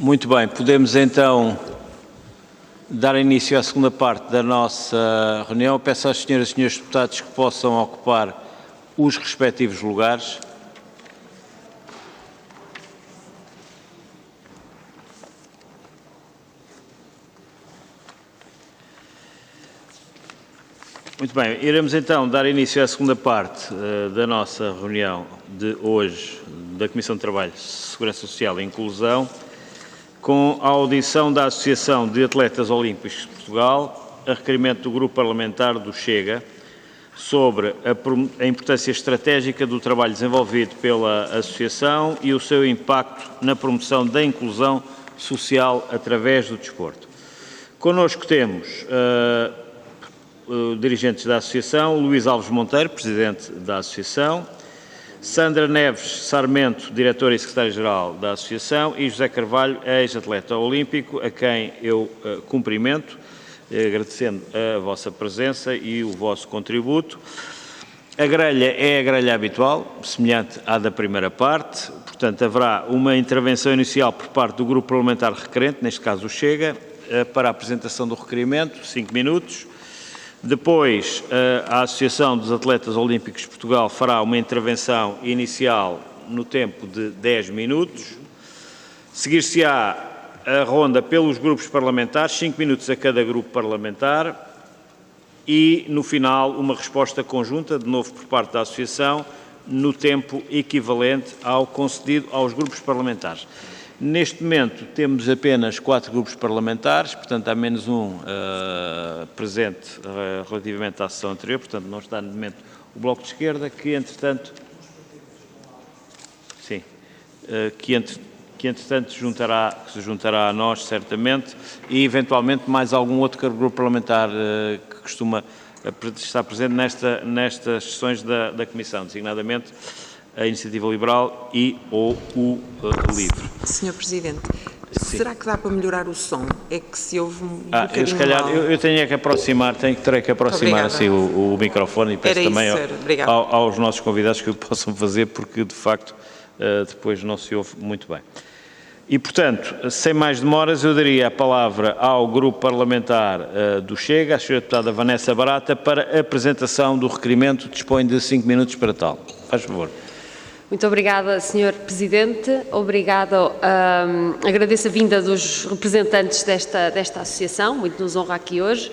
Muito bem, podemos então dar início à segunda parte da nossa reunião. Peço às senhoras e senhores deputados que possam ocupar os respectivos lugares. Muito bem, iremos então dar início à segunda parte da nossa reunião de hoje da Comissão de Trabalho, Segurança Social e Inclusão, com a audição da Associação de Atletas Olímpicos de Portugal, a requerimento do Grupo Parlamentar do Chega, sobre a importância estratégica do trabalho desenvolvido pela Associação e o seu impacto na promoção da inclusão social através do desporto. Connosco temos dirigentes da Associação, Luís Alves Monteiro, Presidente da Associação, Sandra Neves Sarmento, Diretora e Secretária-Geral da Associação, e José Carvalho, ex-atleta olímpico, a quem eu cumprimento, agradecendo a vossa presença e o vosso contributo. A grelha é a grelha habitual, semelhante à da primeira parte, portanto haverá uma intervenção inicial por parte do Grupo Parlamentar requerente, neste caso o Chega, para a apresentação do requerimento, 5 minutos. Depois, a Associação dos Atletas Olímpicos de Portugal fará uma intervenção inicial no tempo de 10 minutos. Seguir-se-á a ronda pelos grupos parlamentares, 5 minutos a cada grupo parlamentar. E, no final, uma resposta conjunta, de novo por parte da Associação, no tempo equivalente ao concedido aos grupos parlamentares. Neste momento temos apenas 4 grupos parlamentares, portanto há menos um presente relativamente à sessão anterior, portanto não está no momento o Bloco de Esquerda, que entretanto se juntará a nós certamente, e eventualmente mais algum outro grupo parlamentar que costuma estar presente nestas sessões da Comissão, designadamente a Iniciativa Liberal e ou o LIVRE. Senhor Presidente, será que dá para melhorar o som? É que se ouve um eu se calhar eu terei que aproximar assim o microfone, e peço também aos nossos convidados que o possam fazer, porque de facto depois não se ouve muito bem. E, portanto, sem mais demoras, eu daria a palavra ao Grupo Parlamentar do Chega, à senhora deputada Vanessa Barata, para a apresentação do requerimento. Dispõe de 5 minutos para tal. Faz favor. Muito obrigada, Sr. Presidente. Agradeço a vinda dos representantes desta associação, muito nos honra aqui hoje.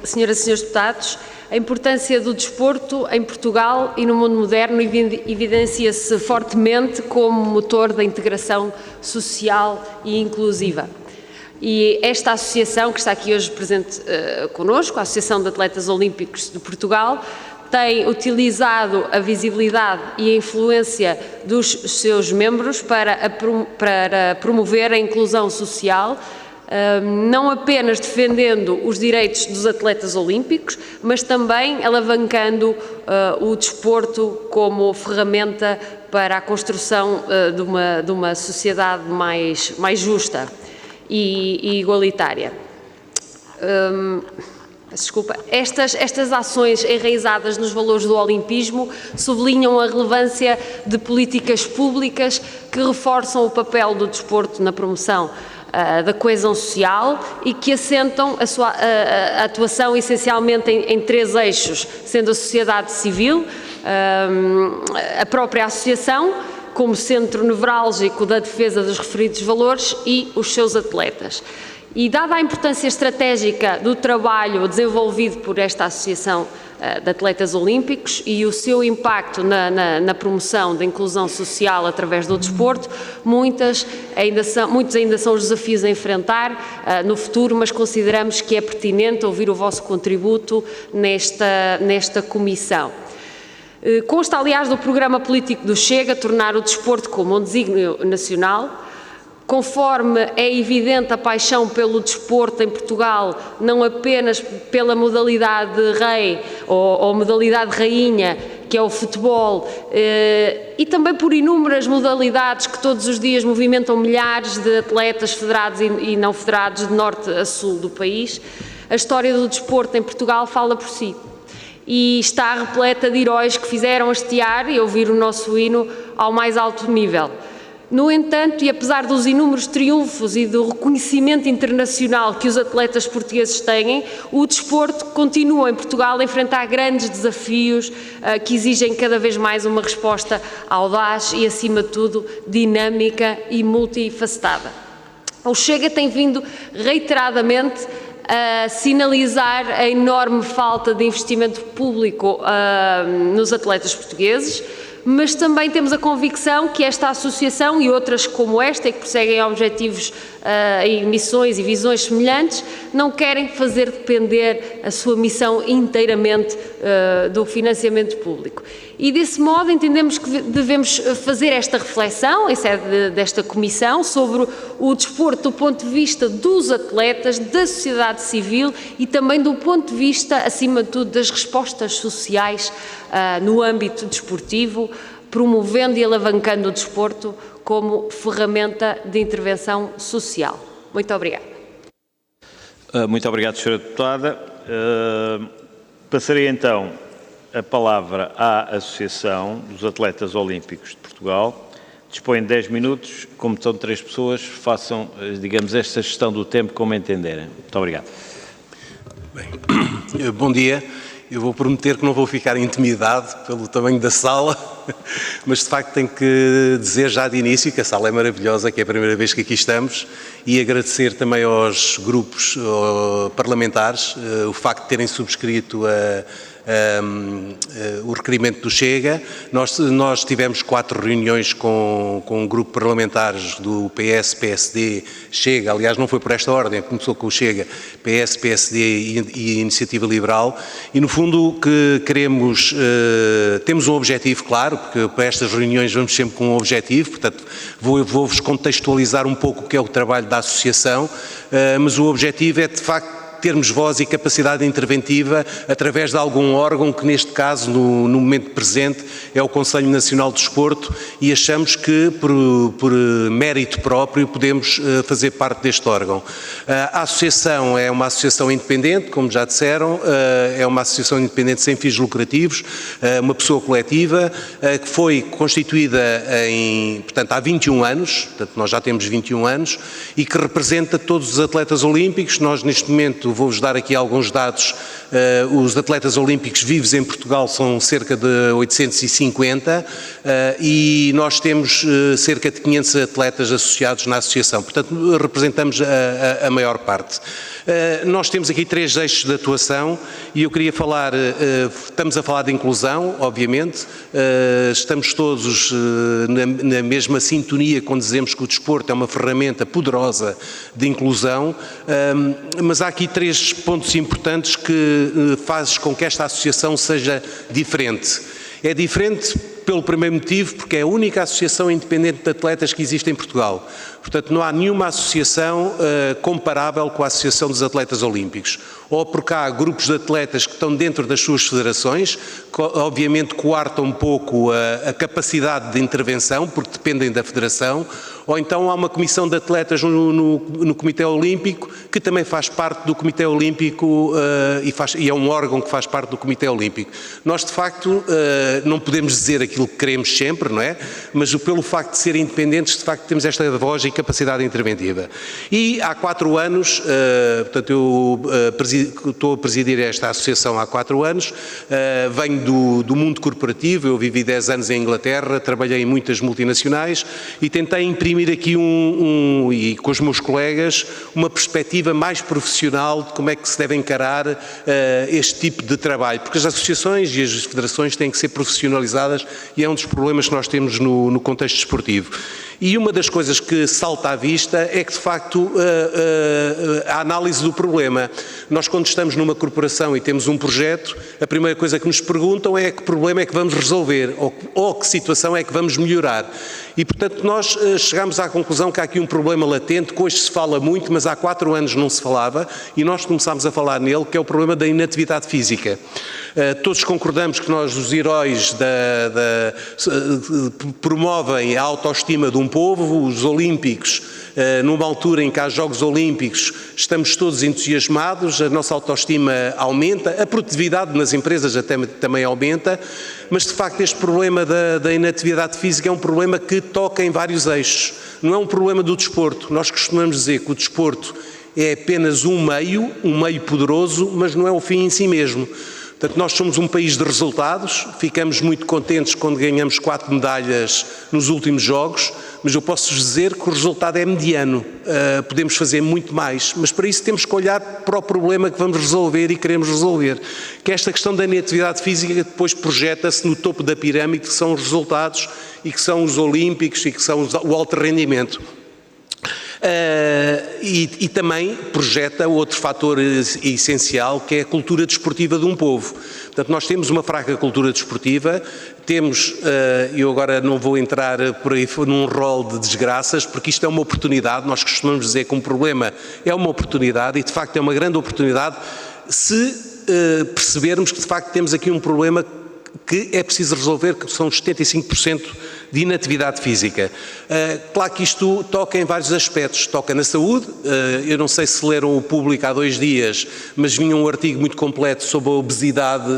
Senhoras e senhores deputados, a importância do desporto em Portugal e no mundo moderno evidencia-se fortemente como motor da integração social e inclusiva. E esta associação, que está aqui hoje presente connosco, a Associação de Atletas Olímpicos de Portugal, tem utilizado a visibilidade e a influência dos seus membros para promover a inclusão social, não apenas defendendo os direitos dos atletas olímpicos, mas também alavancando o desporto como ferramenta para a construção de uma sociedade mais justa e igualitária. Desculpa. Estas ações enraizadas nos valores do olimpismo sublinham a relevância de políticas públicas que reforçam o papel do desporto na promoção da coesão social e que assentam a sua atuação essencialmente em 3 eixos, sendo a sociedade civil, a própria associação, como centro nevrálgico da defesa dos referidos valores, e os seus atletas. E, dada a importância estratégica do trabalho desenvolvido por esta Associação de Atletas Olímpicos e o seu impacto na promoção da inclusão social através do desporto, muitos ainda são os desafios a enfrentar no futuro, mas consideramos que é pertinente ouvir o vosso contributo nesta comissão. Consta, aliás, do programa político do Chega tornar o desporto como um desígnio nacional. Conforme é evidente a paixão pelo desporto em Portugal, não apenas pela modalidade rei ou modalidade rainha, que é o futebol, e também por inúmeras modalidades que todos os dias movimentam milhares de atletas federados e não federados de norte a sul do país, a história do desporto em Portugal fala por si. E está repleta de heróis que fizeram hastear e ouvir o nosso hino ao mais alto nível. No entanto, e apesar dos inúmeros triunfos e do reconhecimento internacional que os atletas portugueses têm, o desporto continua em Portugal a enfrentar grandes desafios que exigem cada vez mais uma resposta audaz e, acima de tudo, dinâmica e multifacetada. O Chega tem vindo reiteradamente a sinalizar a enorme falta de investimento público nos atletas portugueses, mas também temos a convicção que esta associação e outras como esta, que perseguem objetivos e missões e visões semelhantes, não querem fazer depender a sua missão inteiramente do financiamento público. E desse modo entendemos que devemos fazer esta reflexão, em sede desta comissão, sobre o desporto do ponto de vista dos atletas, da sociedade civil e também do ponto de vista, acima de tudo, das respostas sociais no âmbito desportivo, promovendo e alavancando o desporto como ferramenta de intervenção social. Muito obrigada. Muito obrigado, Sra. Deputada. Passarei então a palavra à Associação dos Atletas Olímpicos de Portugal. Dispõem de 10 minutos. Como são 3 pessoas, façam, digamos, esta gestão do tempo como entenderem. Muito obrigado. Bem, bom dia. Eu vou prometer que não vou ficar intimidado pelo tamanho da sala, mas de facto tenho que dizer já de início que a sala é maravilhosa, que é a primeira vez que aqui estamos, e agradecer também aos grupos parlamentares o facto de terem subscrito o requerimento do Chega. Nós tivemos 4 reuniões com um grupo de parlamentares do PS, PSD, Chega, aliás não foi por esta ordem, começou com o Chega, PS, PSD e Iniciativa Liberal, e no fundo o que queremos, temos um objetivo claro, porque para estas reuniões vamos sempre com um objetivo, portanto vou-vos contextualizar um pouco o que é o trabalho da associação, mas o objetivo é de facto termos voz e capacidade interventiva através de algum órgão que neste caso, no momento presente, é o Conselho Nacional de Desporto, e achamos que por mérito próprio podemos fazer parte deste órgão. A associação é uma associação independente, como já disseram, é uma associação independente sem fins lucrativos, uma pessoa coletiva, que foi constituída portanto, há 21 anos, portanto nós já temos 21 anos, e que representa todos os atletas olímpicos. Nós neste momento vou-vos dar aqui alguns dados. Os atletas olímpicos vivos em Portugal são cerca de 850 e nós temos cerca de 500 atletas associados na associação, portanto representamos a maior parte. Nós temos aqui 3 eixos de atuação e eu queria falar, estamos a falar de inclusão, obviamente, estamos todos na mesma sintonia quando dizemos que o desporto é uma ferramenta poderosa de inclusão, mas há aqui 3 pontos importantes que fazem com que esta associação seja diferente. É diferente pelo primeiro motivo, porque é a única associação independente de atletas que existe em Portugal. Portanto, não há nenhuma associação comparável com a Associação dos Atletas Olímpicos. Ou porque há grupos de atletas que estão dentro das suas federações, que obviamente coartam um pouco a capacidade de intervenção, porque dependem da federação, ou então há uma comissão de atletas no Comitê Olímpico, que também faz parte do Comitê Olímpico e é um órgão que faz parte do Comitê Olímpico. Nós, de facto, não podemos dizer aquilo que queremos sempre, não é? Mas pelo facto de serem independentes, de facto, temos esta voz e capacidade interventiva. E há 4 anos, portanto, eu estou a presidir esta associação há 4 anos, venho do mundo corporativo, eu vivi 10 anos em Inglaterra, trabalhei em muitas multinacionais e tentei imprimir aqui e com os meus colegas, uma perspectiva mais profissional de como é que se deve encarar este tipo de trabalho, porque as associações e as federações têm que ser profissionalizadas e é um dos problemas que nós temos no contexto desportivo. E uma das coisas que salta à vista é que, de facto, a análise do problema. Nós, quando estamos numa corporação e temos um projeto, a primeira coisa que nos perguntam é que problema é que vamos resolver ou que situação é que vamos melhorar. E, portanto, nós chegamos à conclusão que há aqui um problema latente, que hoje se fala muito, mas há 4 anos não se falava, e nós começámos a falar nele, que é o problema da inatividade física. Todos concordamos que nós, os heróis promovem a autoestima de um povo, os olímpicos numa altura em que há Jogos Olímpicos, estamos todos entusiasmados, a nossa autoestima aumenta, a produtividade nas empresas também aumenta, mas de facto este problema da inatividade física é um problema que toca em vários eixos. Não é um problema do desporto. Nós costumamos dizer que o desporto é apenas um meio poderoso, mas não é o fim em si mesmo. Portanto, nós somos um país de resultados, ficamos muito contentes quando ganhamos 4 medalhas nos últimos Jogos, mas eu posso dizer que o resultado é mediano. Podemos fazer muito mais, mas para isso temos que olhar para o problema que vamos resolver e queremos resolver. Que esta questão da inatividade física depois projeta-se no topo da pirâmide, que são os resultados e que são os olímpicos e que são o alto rendimento. E também projeta outro fator essencial, que é a cultura desportiva de um povo. Portanto, nós temos uma fraca cultura desportiva, eu agora não vou entrar por aí num rol de desgraças, porque isto é uma oportunidade. Nós costumamos dizer que um problema é uma oportunidade, e de facto é uma grande oportunidade se percebermos que de facto temos aqui um problema que é preciso resolver, que são os 75% de inatividade física. Claro que isto toca em vários aspectos. Toca na saúde. Eu não sei se leram o Público há 2 dias, mas vinha um artigo muito completo sobre a obesidade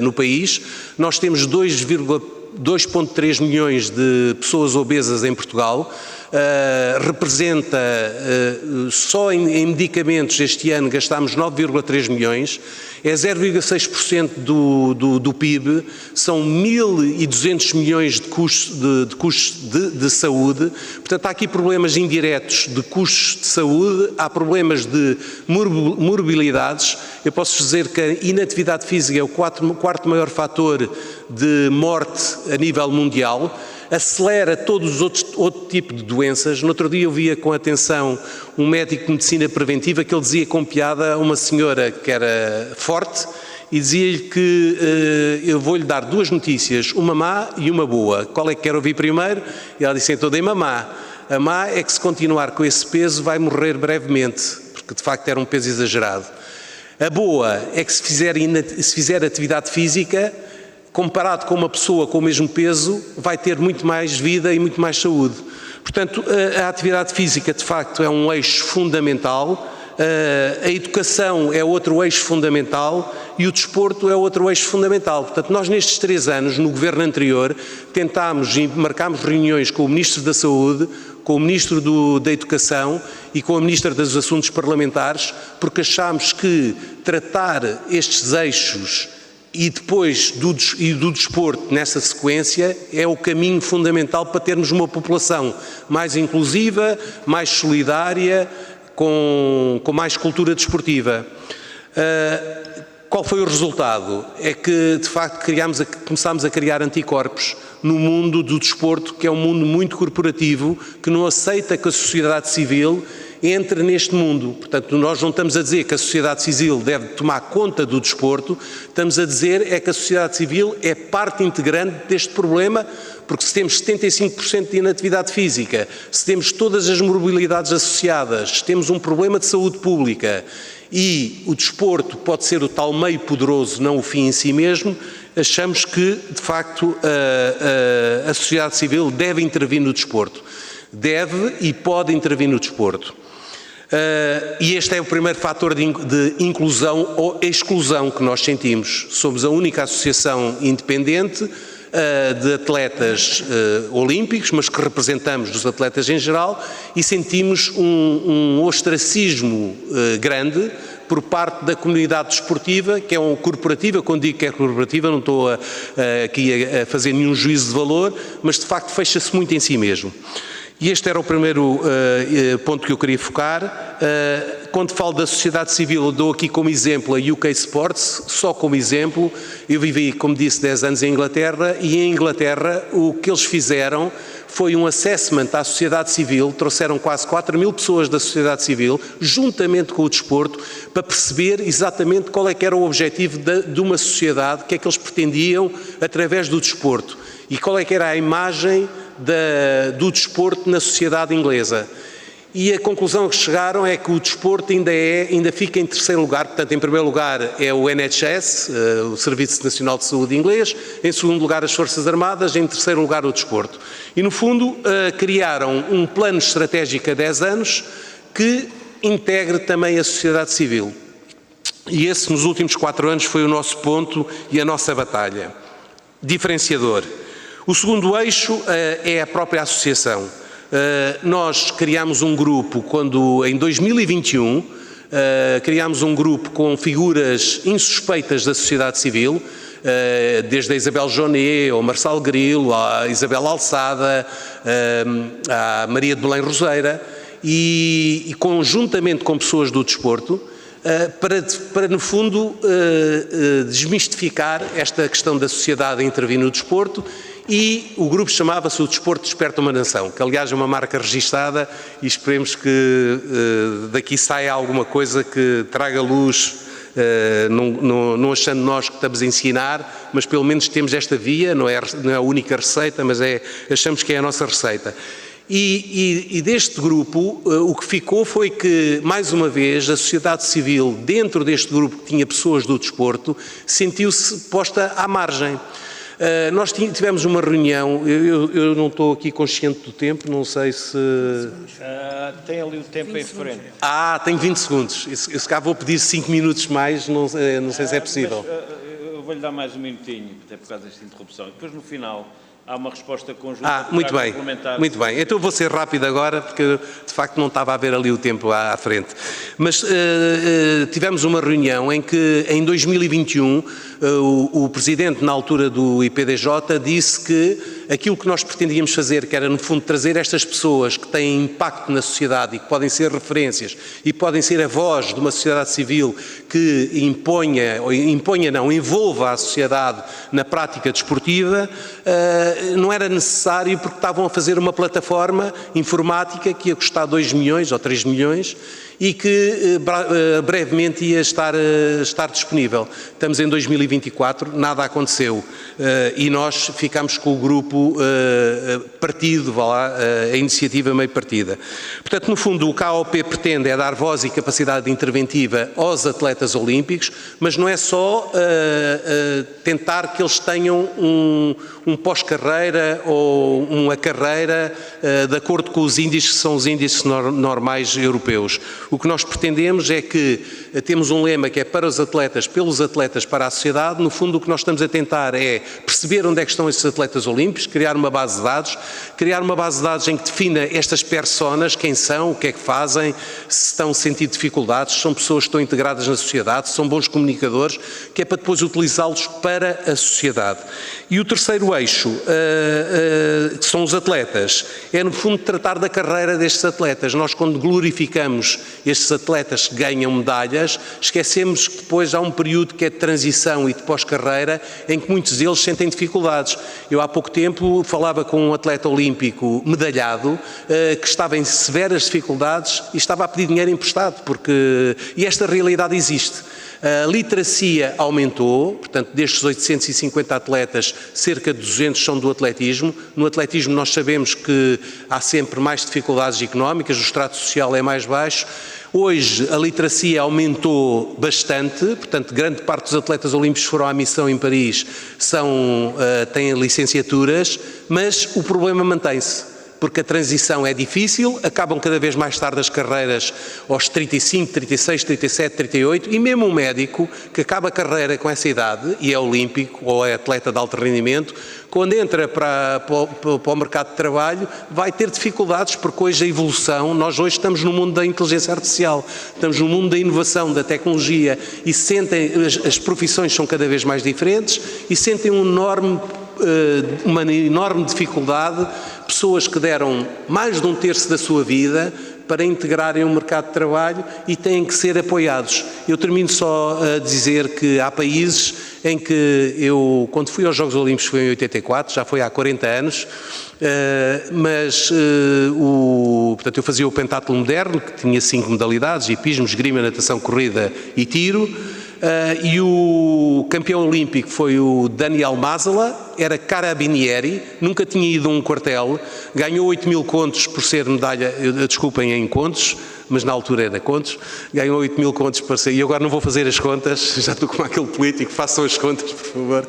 no país. Nós temos 2,3 milhões de pessoas obesas em Portugal. Representa, só em medicamentos este ano gastámos 9,3 milhões, é 0,6% do PIB, são 1.200 milhões de custos de saúde. Portanto, há aqui problemas indiretos de custos de saúde, há problemas de morbilidades. Eu posso dizer que a inatividade física é o quarto maior fator de morte a nível mundial. Acelera todos os outro tipo de doenças. No outro dia eu via com atenção um médico de medicina preventiva que ele dizia com piada a uma senhora que era forte e dizia-lhe que eu vou-lhe dar 2 notícias, uma má e uma boa. Qual é que quer ouvir primeiro? E ela disse então, dei-me a má. A má é que se continuar com esse peso vai morrer brevemente, porque de facto era um peso exagerado. A boa é que se fizer atividade física, comparado com uma pessoa com o mesmo peso, vai ter muito mais vida e muito mais saúde. Portanto, a atividade física, de facto, é um eixo fundamental, a educação é outro eixo fundamental e o desporto é outro eixo fundamental. Portanto, nós nestes 3 anos, no governo anterior, tentámos e marcámos reuniões com o Ministro da Saúde, com o Ministro da Educação e com a Ministra dos Assuntos Parlamentares, porque achámos que tratar estes eixos e depois do desporto nessa sequência é o caminho fundamental para termos uma população mais inclusiva, mais solidária, com mais cultura desportiva. Qual foi o resultado? É que, de facto, começámos a criar anticorpos no mundo do desporto, que é um mundo muito corporativo, que não aceita que a sociedade civil entre neste mundo. Portanto, nós não estamos a dizer que a sociedade civil deve tomar conta do desporto, estamos a dizer é que a sociedade civil é parte integrante deste problema, porque se temos 75% de inatividade física, se temos todas as morbilidades associadas, se temos um problema de saúde pública e o desporto pode ser o tal meio poderoso, não o fim em si mesmo, achamos que, de facto, a sociedade civil deve intervir no desporto. Deve e pode intervir no desporto. E este é o primeiro fator de inclusão ou exclusão que nós sentimos. Somos a única associação independente de atletas olímpicos, mas que representamos os atletas em geral, e sentimos um ostracismo grande por parte da comunidade desportiva, que é corporativa. Quando digo que é corporativa, não estou aqui a fazer nenhum juízo de valor, mas de facto fecha-se muito em si mesmo. E este era o primeiro ponto que eu queria focar. Quando falo da sociedade civil, eu dou aqui como exemplo a UK Sports, só como exemplo. Eu vivi, como disse, 10 anos em Inglaterra, e em Inglaterra o que eles fizeram foi um assessment à sociedade civil, trouxeram quase 4.000 pessoas da sociedade civil, juntamente com o desporto, para perceber exatamente qual é que era o objetivo de uma sociedade, o que é que eles pretendiam através do desporto, e qual é que era a imagem do desporto na sociedade inglesa. e a conclusão a que chegaram é que o desporto ainda fica em terceiro lugar. Portanto, em primeiro lugar é o NHS, o Serviço Nacional de Saúde inglês, em segundo lugar as Forças Armadas, em terceiro lugar o desporto. E, no fundo, criaram um plano estratégico a 10 anos que integre também a sociedade civil. E esse, nos últimos 4 anos, foi o nosso ponto e a nossa batalha. Diferenciador. O segundo eixo é a própria associação. Nós criámos um grupo em 2021, criámos um grupo com figuras insuspeitas da sociedade civil, desde a Isabel Jonet, ao Marçal Grilo, à Isabel Alçada, à Maria de Belém Roseira, e conjuntamente com pessoas do desporto, para no fundo desmistificar esta questão da sociedade a intervir no desporto. E o grupo chamava-se O Desporto Desperta uma Nação, que aliás é uma marca registada, e esperemos que daqui saia alguma coisa que traga luz, não achando nós que estamos a ensinar, mas pelo menos temos esta via, não é a única receita, mas achamos que é a nossa receita. E deste grupo, o que ficou foi que, mais uma vez, a sociedade civil, dentro deste grupo que tinha pessoas do desporto, sentiu-se posta à margem. Nós tivemos uma reunião, eu não estou aqui consciente do tempo, não sei se... Tem ali o tempo em frente. Tenho 20 segundos. Se cá vou pedir 5 minutos mais, não sei se é possível. Mas, eu vou-lhe dar mais um minutinho, até por causa desta interrupção. Depois, no final, há uma resposta conjunta. Muito bem. Então vou ser rápido agora, porque de facto não estava a ver ali o tempo à frente. Mas tivemos uma reunião em que, em 2021, o Presidente, na altura do IPDJ, disse que aquilo que nós pretendíamos fazer, que era, no fundo, trazer estas pessoas que têm impacto na sociedade e que podem ser referências e podem ser a voz de uma sociedade civil que envolva a sociedade na prática desportiva, não era necessário, porque estavam a fazer uma plataforma informática que ia custar 2 milhões ou 3 milhões e que brevemente ia estar disponível. Estamos em 2024, nada aconteceu, e nós ficámos com o grupo partido, a iniciativa meio partida. Portanto, no fundo, o KOP pretende dar voz e capacidade interventiva aos atletas olímpicos, mas não é só tentar que eles tenham um pós-carreira ou uma carreira de acordo com os índices que são os índices normais europeus. O que nós pretendemos é que temos um lema que é para os atletas, pelos atletas, para a sociedade. No fundo, o que nós estamos a tentar é perceber onde é que estão esses atletas olímpicos, criar uma base de dados em que defina estas personas, quem são, o que é que fazem, se estão a sentir dificuldades, se são pessoas que estão integradas na sociedade, se são bons comunicadores, que é para depois utilizá-los para a sociedade. E o terceiro eixo, que são os atletas, é no fundo tratar da carreira destes atletas. Nós, quando glorificamos estes atletas que ganham medalhas, esquecemos que depois há um período que é de transição e de pós-carreira em que muitos deles sentem dificuldades. Eu há pouco tempo falava com um atleta olímpico medalhado que estava em severas dificuldades e estava a pedir dinheiro emprestado, e esta realidade existe. A literacia aumentou, portanto, destes 850 atletas, cerca de 200 são do atletismo. No atletismo nós sabemos que há sempre mais dificuldades económicas, o extrato social é mais baixo. Hoje a literacia aumentou bastante, portanto, grande parte dos atletas olímpicos que foram à missão em Paris têm licenciaturas, mas o problema mantém-se. Porque a transição é difícil, acabam cada vez mais tarde as carreiras aos 35, 36, 37, 38, e mesmo um médico que acaba a carreira com essa idade, e é olímpico ou é atleta de alto rendimento, quando entra para o mercado de trabalho vai ter dificuldades, porque hoje a evolução, nós hoje estamos no mundo da inteligência artificial, estamos no mundo da inovação, da tecnologia, e as profissões são cada vez mais diferentes e sentem uma enorme dificuldade, pessoas que deram mais de 1/3 da sua vida para integrarem o mercado de trabalho e têm que ser apoiados. Eu termino só a dizer que há países em que eu, quando fui aos Jogos Olímpicos, foi em 84, já foi há 40 anos, portanto eu fazia o pentatlo moderno, que tinha 5 modalidades, hipismo, esgrima, natação, corrida e tiro. e o campeão olímpico foi o Daniel Mazala, era carabinieri, nunca tinha ido a um quartel, ganhou 8.000 contos por ser medalha, desculpem, em contos, mas na altura era contos, ganhou 8.000 contos para ser, e agora não vou fazer as contas, já estou como aquele político, façam as contas, por favor.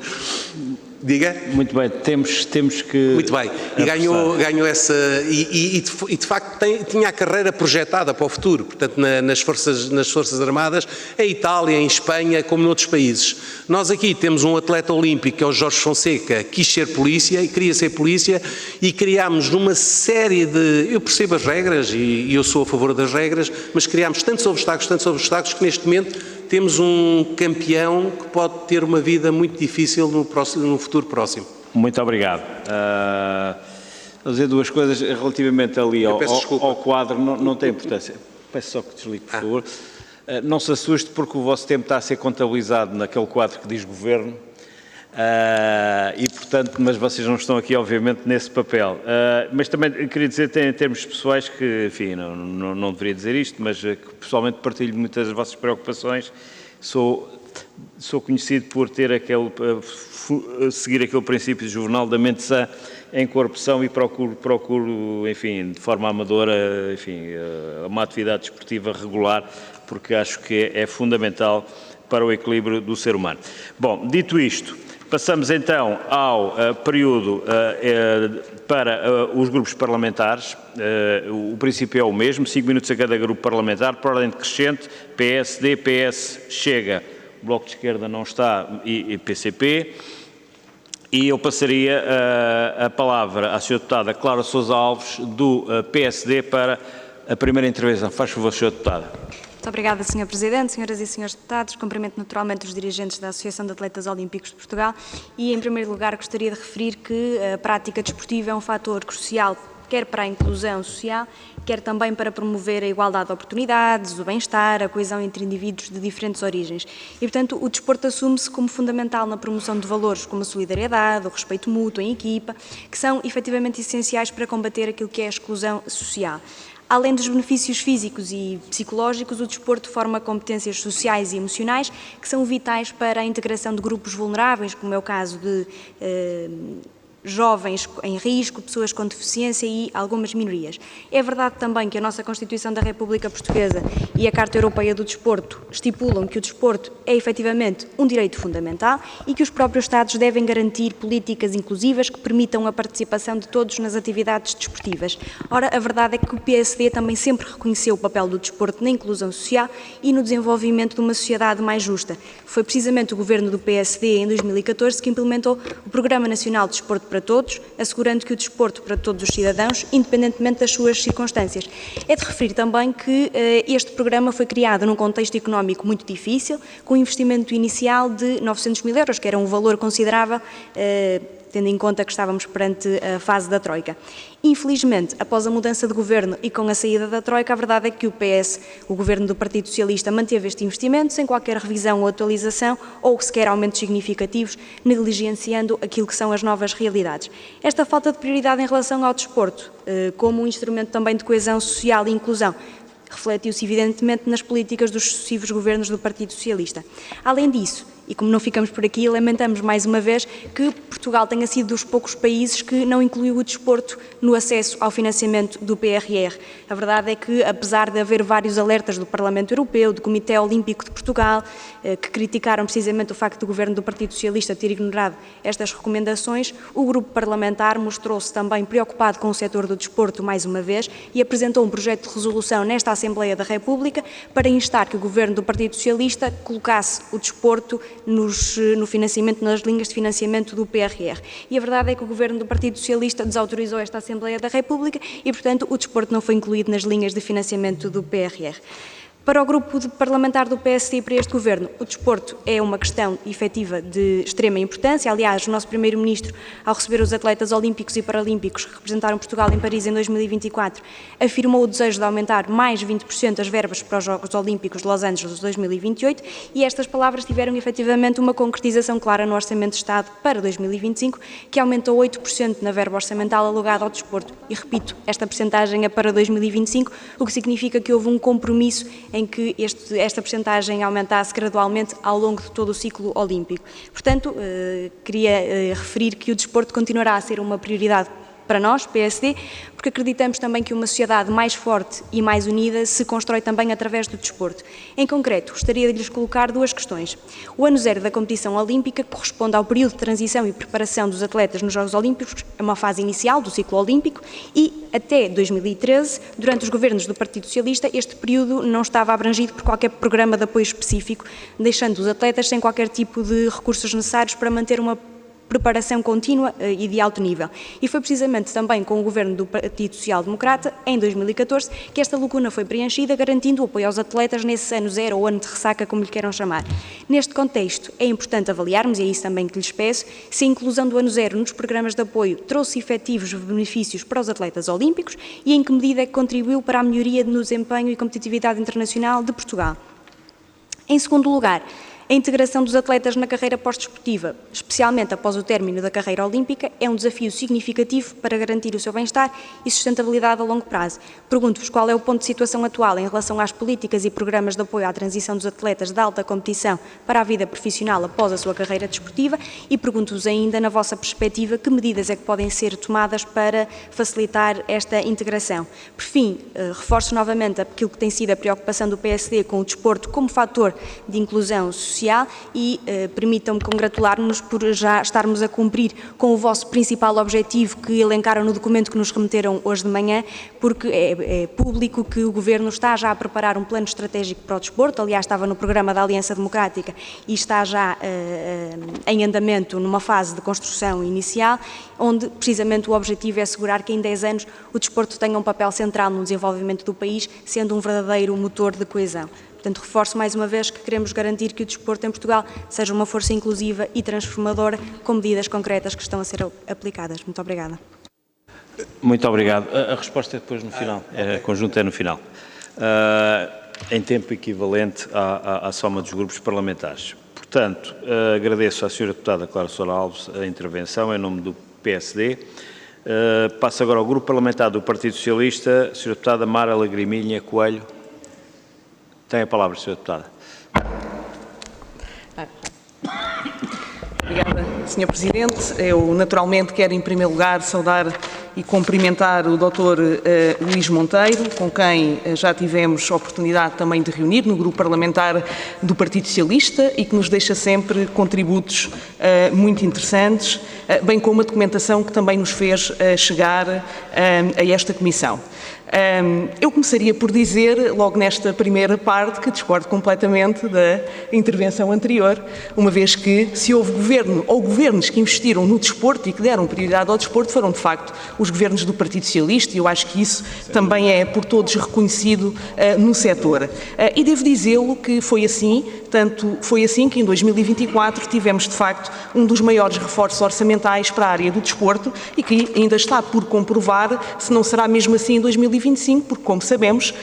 Diga? Muito bem, temos que... Muito bem, e ganhou essa, e de facto tinha a carreira projetada para o futuro, portanto nas Forças Armadas, em Itália, em Espanha, como noutros países. Nós aqui temos um atleta olímpico, que é o Jorge Fonseca, quis ser polícia, e queria ser polícia, e criámos uma série de, eu percebo as regras, e eu sou a favor das regras, mas criámos tantos obstáculos, que neste momento temos um campeão que pode ter uma vida muito difícil no futuro próximo. Muito obrigado. Vou dizer duas coisas relativamente ali ao quadro, não tem importância. Peço só que desligue, por favor. Não se assuste porque o vosso tempo está a ser contabilizado naquele quadro que diz Governo. E, portanto, mas vocês não estão aqui, obviamente, nesse papel. Mas também queria dizer, em termos pessoais, que, enfim, não deveria dizer isto, mas que pessoalmente partilho muitas das vossas preocupações. Sou conhecido por ter seguir aquele princípio de jornal da mente sã em corrupção e procuro, enfim, de forma amadora, enfim, uma atividade desportiva regular, porque acho que é fundamental para o equilíbrio do ser humano. Bom, dito isto, passamos então ao período para os grupos parlamentares. O princípio é o mesmo, 5 minutos a cada grupo parlamentar, por ordem decrescente, PSD, PS, Chega, o Bloco de Esquerda não está e PCP. E eu passaria a palavra à Sra. Deputada Clara Sousa Alves, do PSD, para a primeira intervenção. Faz favor, Sra. Deputada. Muito obrigada, Sr. Presidente, senhoras e senhores deputados. Cumprimento naturalmente os dirigentes da Associação de Atletas Olímpicos de Portugal e, em primeiro lugar, gostaria de referir que a prática desportiva é um fator crucial, quer para a inclusão social, quer também para promover a igualdade de oportunidades, o bem-estar, a coesão entre indivíduos de diferentes origens. E, portanto, o desporto assume-se como fundamental na promoção de valores como a solidariedade, o respeito mútuo em equipa, que são efetivamente essenciais para combater aquilo que é a exclusão social. Além dos benefícios físicos e psicológicos, o desporto forma competências sociais e emocionais que são vitais para a integração de grupos vulneráveis, como é o caso de jovens em risco, pessoas com deficiência e algumas minorias. É verdade também que a nossa Constituição da República Portuguesa e a Carta Europeia do Desporto estipulam que o desporto é efetivamente um direito fundamental e que os próprios Estados devem garantir políticas inclusivas que permitam a participação de todos nas atividades desportivas. Ora, a verdade é que o PSD também sempre reconheceu o papel do desporto na inclusão social e no desenvolvimento de uma sociedade mais justa. Foi precisamente o governo do PSD, em 2014, que implementou o Programa Nacional de Desporto para Todos, assegurando que o desporto para todos os cidadãos, independentemente das suas circunstâncias. É de referir também que este programa foi criado num contexto económico muito difícil, com um investimento inicial de 900 mil euros, que era um valor considerável, tendo em conta que estávamos perante a fase da Troika. Infelizmente, após a mudança de governo e com a saída da Troika, a verdade é que o PS, o governo do Partido Socialista, manteve este investimento sem qualquer revisão ou atualização ou sequer aumentos significativos, negligenciando aquilo que são as novas realidades. Esta falta de prioridade em relação ao desporto, como um instrumento também de coesão social e inclusão, refletiu-se evidentemente nas políticas dos sucessivos governos do Partido Socialista. Além disso, e como não ficamos por aqui, lamentamos mais uma vez que Portugal tenha sido dos poucos países que não incluiu o desporto no acesso ao financiamento do PRR. A verdade é que, apesar de haver vários alertas do Parlamento Europeu, do Comitê Olímpico de Portugal, que criticaram precisamente o facto do governo do Partido Socialista ter ignorado estas recomendações, o grupo parlamentar mostrou-se também preocupado com o setor do desporto mais uma vez e apresentou um projeto de resolução nesta Assembleia da República para instar que o governo do Partido Socialista colocasse o desporto no financiamento, nas linhas de financiamento do PRR. E a verdade é que o governo do Partido Socialista desautorizou esta Assembleia da República e, portanto, o desporto não foi incluído nas linhas de financiamento do PRR. Para o grupo parlamentar do PSD e para este governo, o desporto é uma questão efetiva de extrema importância. Aliás, o nosso primeiro-ministro, ao receber os atletas olímpicos e paralímpicos que representaram Portugal em Paris em 2024, afirmou o desejo de aumentar mais 20% as verbas para os Jogos Olímpicos de Los Angeles de 2028 e estas palavras tiveram efetivamente uma concretização clara no Orçamento de Estado para 2025, que aumentou 8% na verba orçamental alocada ao desporto. E repito, esta percentagem é para 2025, o que significa que houve um compromisso em que esta percentagem aumentasse gradualmente ao longo de todo o ciclo olímpico. Portanto, queria referir que o desporto continuará a ser uma prioridade para nós, PSD, porque acreditamos também que uma sociedade mais forte e mais unida se constrói também através do desporto. Em concreto, gostaria de lhes colocar duas questões. O ano zero da competição olímpica corresponde ao período de transição e preparação dos atletas nos Jogos Olímpicos, a uma fase inicial do ciclo olímpico, e até 2013, durante os governos do Partido Socialista, este período não estava abrangido por qualquer programa de apoio específico, deixando os atletas sem qualquer tipo de recursos necessários para manter uma preparação contínua e de alto nível. E foi precisamente também com o governo do Partido Social Democrata, em 2014, que esta lacuna foi preenchida, garantindo o apoio aos atletas nesse ano zero ou ano de ressaca, como lhe queiram chamar. Neste contexto, é importante avaliarmos, e é isso também que lhes peço, se a inclusão do ano zero nos programas de apoio trouxe efetivos benefícios para os atletas olímpicos e em que medida é que contribuiu para a melhoria no desempenho e competitividade internacional de Portugal. Em segundo lugar, a integração dos atletas na carreira pós-desportiva, especialmente após o término da carreira olímpica, é um desafio significativo para garantir o seu bem-estar e sustentabilidade a longo prazo. Pergunto-vos qual é o ponto de situação atual em relação às políticas e programas de apoio à transição dos atletas de alta competição para a vida profissional após a sua carreira desportiva e pergunto-vos ainda, na vossa perspectiva, que medidas é que podem ser tomadas para facilitar esta integração. Por fim, reforço novamente aquilo que tem sido a preocupação do PSD com o desporto como fator de inclusão social e permitam-me congratular-nos por já estarmos a cumprir com o vosso principal objetivo que elencaram no documento que nos remeteram hoje de manhã, porque é público que o Governo está já a preparar um plano estratégico para o desporto, aliás estava no programa da Aliança Democrática e está já em andamento numa fase de construção inicial, onde precisamente o objetivo é assegurar que em 10 anos o desporto tenha um papel central no desenvolvimento do país, sendo um verdadeiro motor de coesão. Portanto, reforço mais uma vez que queremos garantir que o desporto em Portugal seja uma força inclusiva e transformadora com medidas concretas que estão a ser aplicadas. Muito obrigada. Muito obrigado. A resposta é depois no final. A conjunta é no final. Em tempo equivalente à soma dos grupos parlamentares. Portanto, agradeço à Sra. Deputada Clara Sousa Alves a intervenção em nome do PSD. Passo agora ao Grupo Parlamentar do Partido Socialista, Sra. Deputada Mara Lagriminha Coelho. Tem a palavra, Sra. Deputada. Obrigada, Sr. Presidente. Eu, naturalmente, quero, em primeiro lugar, saudar e cumprimentar o Dr. Luís Monteiro, com quem já tivemos a oportunidade também de reunir no Grupo Parlamentar do Partido Socialista e que nos deixa sempre contributos muito interessantes, bem como a documentação que também nos fez chegar a esta Comissão. Eu começaria por dizer, logo nesta primeira parte, que discordo completamente da intervenção anterior, uma vez que se houve governo ou governos que investiram no desporto e que deram prioridade ao desporto, foram de facto os governos do Partido Socialista e eu acho que isso também é por todos reconhecido no setor. E devo dizê-lo que foi assim, tanto foi assim que em 2024 tivemos de facto um dos maiores reforços orçamentais para a área do desporto e que ainda está por comprovar se não será mesmo assim em 2025, porque, como sabemos,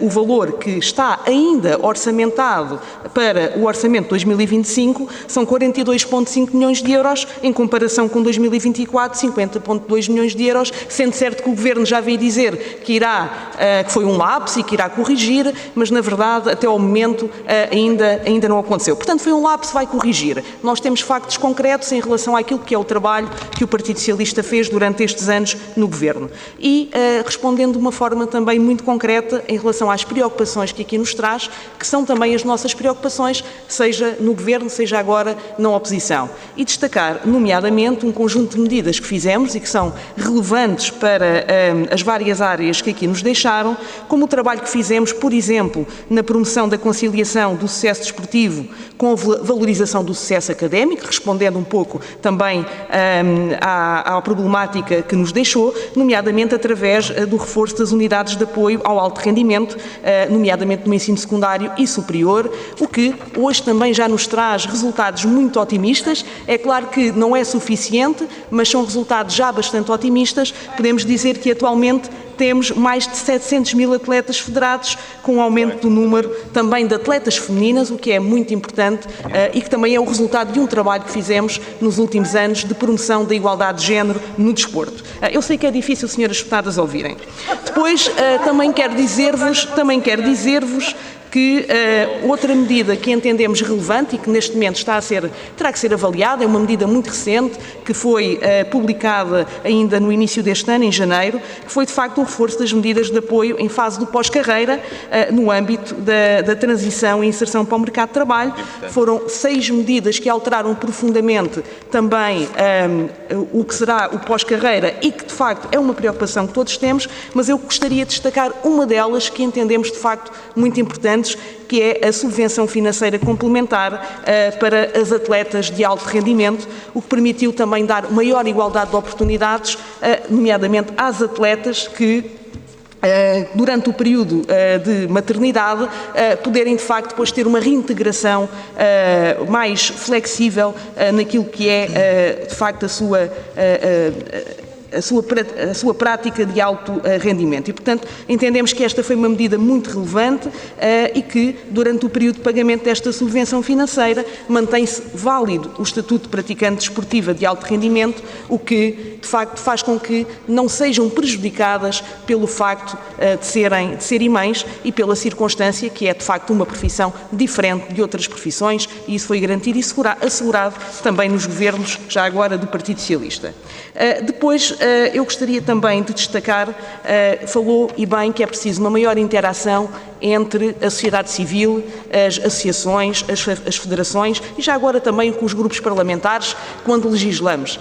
o valor que está ainda orçamentado para o orçamento de 2025 são 42,5 milhões de euros, em comparação com 2024, 50,2 milhões de euros, sendo certo que o Governo já veio dizer que foi um lapso e que irá corrigir, mas, na verdade, até ao momento ainda não aconteceu. Portanto, foi um lapso, vai corrigir. Nós temos factos concretos em relação àquilo que é o trabalho que o Partido Socialista fez durante estes anos no Governo. E, respondendo de uma forma também muito concreta em relação às preocupações que aqui nos traz, que são também as nossas preocupações, seja no Governo, seja agora na oposição. E destacar, nomeadamente, um conjunto de medidas que fizemos e que são relevantes para as várias áreas que aqui nos deixaram, como o trabalho que fizemos, por exemplo, na promoção da conciliação do sucesso desportivo com a valorização do sucesso académico, respondendo um pouco também à problemática que nos deixou, nomeadamente através do reforço das unidades de apoio ao alto rendimento, nomeadamente no ensino secundário e superior, o que hoje também já nos traz resultados muito otimistas. É claro que não é suficiente, mas são resultados já bastante otimistas. Podemos dizer que atualmente temos mais de 700 mil atletas federados, com um aumento do número também de atletas femininas, o que é muito importante e que também é o resultado de um trabalho que fizemos nos últimos anos de promoção da igualdade de género no desporto. Eu sei que é difícil, senhoras deputadas, ouvirem. Depois, também quero dizer-vos que outra medida que entendemos relevante e que neste momento terá que ser avaliada, é uma medida muito recente, que foi publicada ainda no início deste ano, em janeiro, que foi de facto o reforço das medidas de apoio em fase do pós-carreira, no âmbito da transição e inserção para o mercado de trabalho. Foram 6 medidas que alteraram profundamente também o que será o pós-carreira e que de facto é uma preocupação que todos temos, mas eu gostaria de destacar uma delas que entendemos de facto muito importantes, que é a subvenção financeira complementar para as atletas de alto rendimento, o que permitiu também dar maior igualdade de oportunidades, nomeadamente às atletas que durante o período de maternidade, poderem de facto depois ter uma reintegração mais flexível naquilo que é de facto a sua prática de alto rendimento. E, portanto, entendemos que esta foi uma medida muito relevante e que, durante o período de pagamento desta subvenção financeira, mantém-se válido o estatuto de praticante desportiva de alto rendimento, o que, de facto, faz com que não sejam prejudicadas pelo facto de serem mães e pela circunstância que é, de facto, uma profissão diferente de outras profissões, e isso foi garantido e assegurado também nos governos, já agora, do Partido Socialista. Depois, eu gostaria também de destacar, falou e bem, que é preciso uma maior interação entre a sociedade civil, as associações, as federações e já agora também com os grupos parlamentares quando legislamos.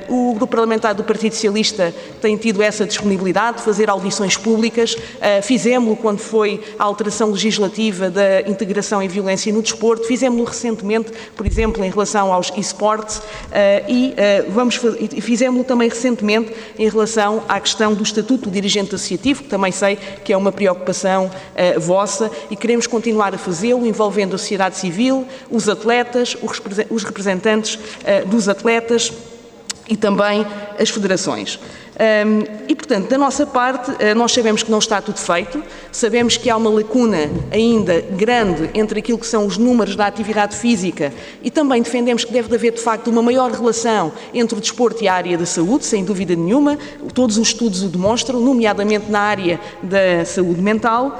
O grupo parlamentar do Partido Socialista tem tido essa disponibilidade de fazer audições públicas, fizemos-lo quando foi a alteração legislativa da integração e violência no desporto, fizemos-lo recentemente, por exemplo, em relação aos e-sports e fizemos-lo também recentemente em relação à questão do estatuto do dirigente associativo, que também sei que é uma preocupação vossa, e queremos continuar a fazê-lo envolvendo a sociedade civil, os atletas, os representantes dos atletas e também as federações. E, portanto, da nossa parte, nós sabemos que não está tudo feito, sabemos que há uma lacuna ainda grande entre aquilo que são os números da atividade física e também defendemos que deve haver, de facto, uma maior relação entre o desporto e a área da saúde, sem dúvida nenhuma, todos os estudos o demonstram, nomeadamente na área da saúde mental.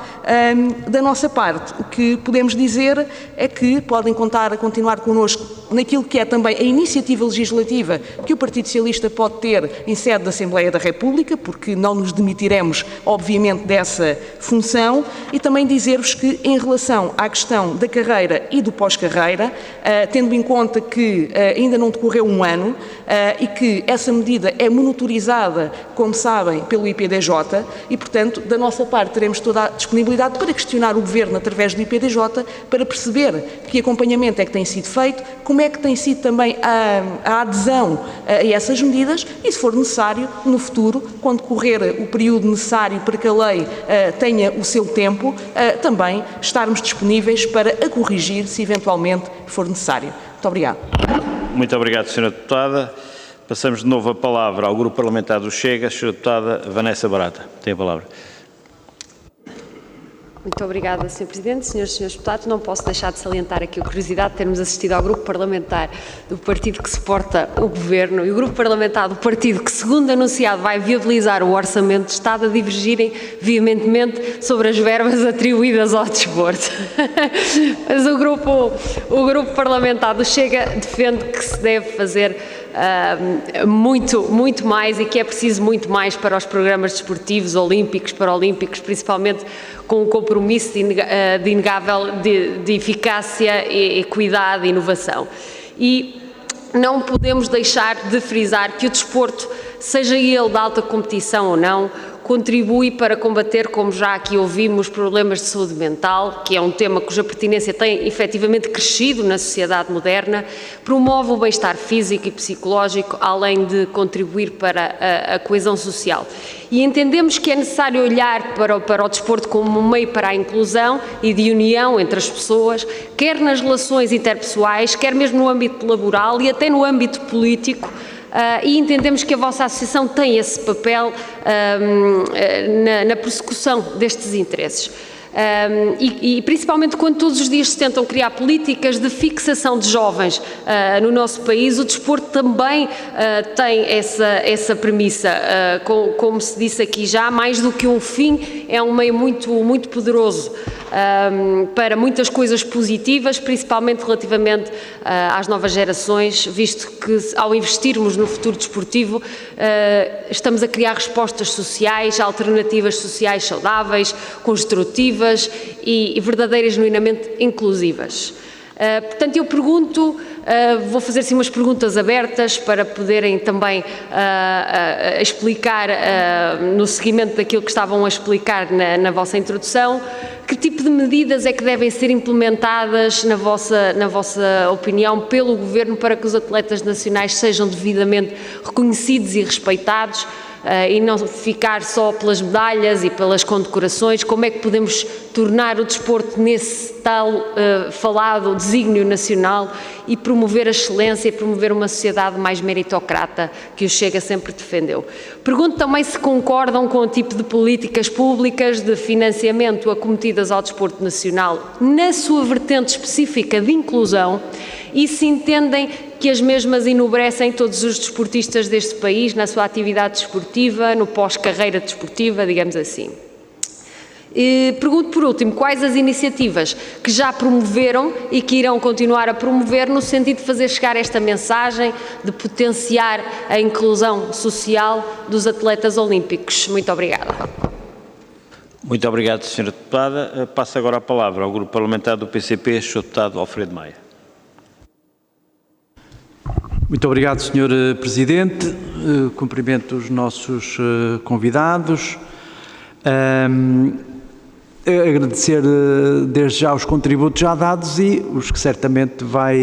Da nossa parte, o que podemos dizer é que podem contar a continuar connosco naquilo que é também a iniciativa legislativa que o Partido Socialista pode ter em sede da Assembleia da República, porque não nos demitiremos, obviamente, dessa função, e também dizer-vos que, em relação à questão da carreira e do pós-carreira, tendo em conta que ainda não decorreu um ano e que essa medida é monitorizada, como sabem, pelo IPDJ, e, portanto, da nossa parte teremos toda a disponibilidade para questionar o Governo através do IPDJ, para perceber que acompanhamento é que tem sido feito, como é que tem sido também a adesão a essas medidas e, se for necessário, no futuro, quando correr o período necessário para que a lei tenha o seu tempo, também estarmos disponíveis para a corrigir se eventualmente for necessário. Muito obrigado. Muito obrigado, Sra. Deputada. Passamos de novo a palavra ao Grupo Parlamentar do Chega. Sra. Deputada Vanessa Barata, tem a palavra. Muito obrigada, Sr. Presidente. Senhoras e senhores deputados, não posso deixar de salientar aqui a curiosidade de termos assistido ao grupo parlamentar do partido que suporta o Governo e o grupo parlamentar do partido que, segundo anunciado, vai viabilizar o Orçamento de Estado, a divergirem veementemente sobre as verbas atribuídas ao desporto. Mas o grupo parlamentar do Chega defende que se deve fazer muito mais e que é preciso muito mais para os programas desportivos olímpicos, paralímpicos, principalmente com um compromisso de inegável de eficácia, equidade e inovação. E não podemos deixar de frisar que o desporto, seja ele de alta competição ou não, contribui para combater, como já aqui ouvimos, problemas de saúde mental, que é um tema cuja pertinência tem efetivamente crescido na sociedade moderna, promove o bem-estar físico e psicológico, além de contribuir para a coesão social. E entendemos que é necessário olhar para o desporto como um meio para a inclusão e de união entre as pessoas, quer nas relações interpessoais, quer mesmo no âmbito laboral e até no âmbito político, e entendemos que a vossa associação tem esse papel na persecução destes interesses. E principalmente quando todos os dias se tentam criar políticas de fixação de jovens no nosso país, o desporto também tem essa premissa. Como se disse aqui já, mais do que um fim, é um meio muito poderoso para muitas coisas positivas, principalmente relativamente às novas gerações, visto que ao investirmos no futuro desportivo estamos a criar respostas sociais, alternativas sociais saudáveis, construtivas e verdadeiras, genuinamente inclusivas. Portanto, eu pergunto, vou fazer assim umas perguntas abertas para poderem também explicar, no seguimento daquilo que estavam a explicar na vossa introdução, que tipo de medidas é que devem ser implementadas, na vossa opinião, pelo Governo para que os atletas nacionais sejam devidamente reconhecidos e respeitados, e não ficar só pelas medalhas e pelas condecorações? Como é que podemos tornar o desporto nesse tal falado desígnio nacional e promover a excelência e promover uma sociedade mais meritocrata que o Chega sempre defendeu? Pergunto também se concordam com o tipo de políticas públicas de financiamento acometidas ao desporto nacional na sua vertente específica de inclusão e se entendem que as mesmas enobrecem todos os desportistas deste país na sua atividade desportiva, no pós-carreira desportiva, digamos assim. Pergunto por último, quais as iniciativas que já promoveram e que irão continuar a promover no sentido de fazer chegar esta mensagem, de potenciar a inclusão social dos atletas olímpicos. Muito obrigada. Muito obrigado, Sra. Deputada. Passo agora a palavra ao Grupo Parlamentar do PCP, Sr. Deputado Alfredo Maia. Muito obrigado, Sr. Presidente. Cumprimento os nossos convidados. Agradecer desde já os contributos já dados e os que certamente vai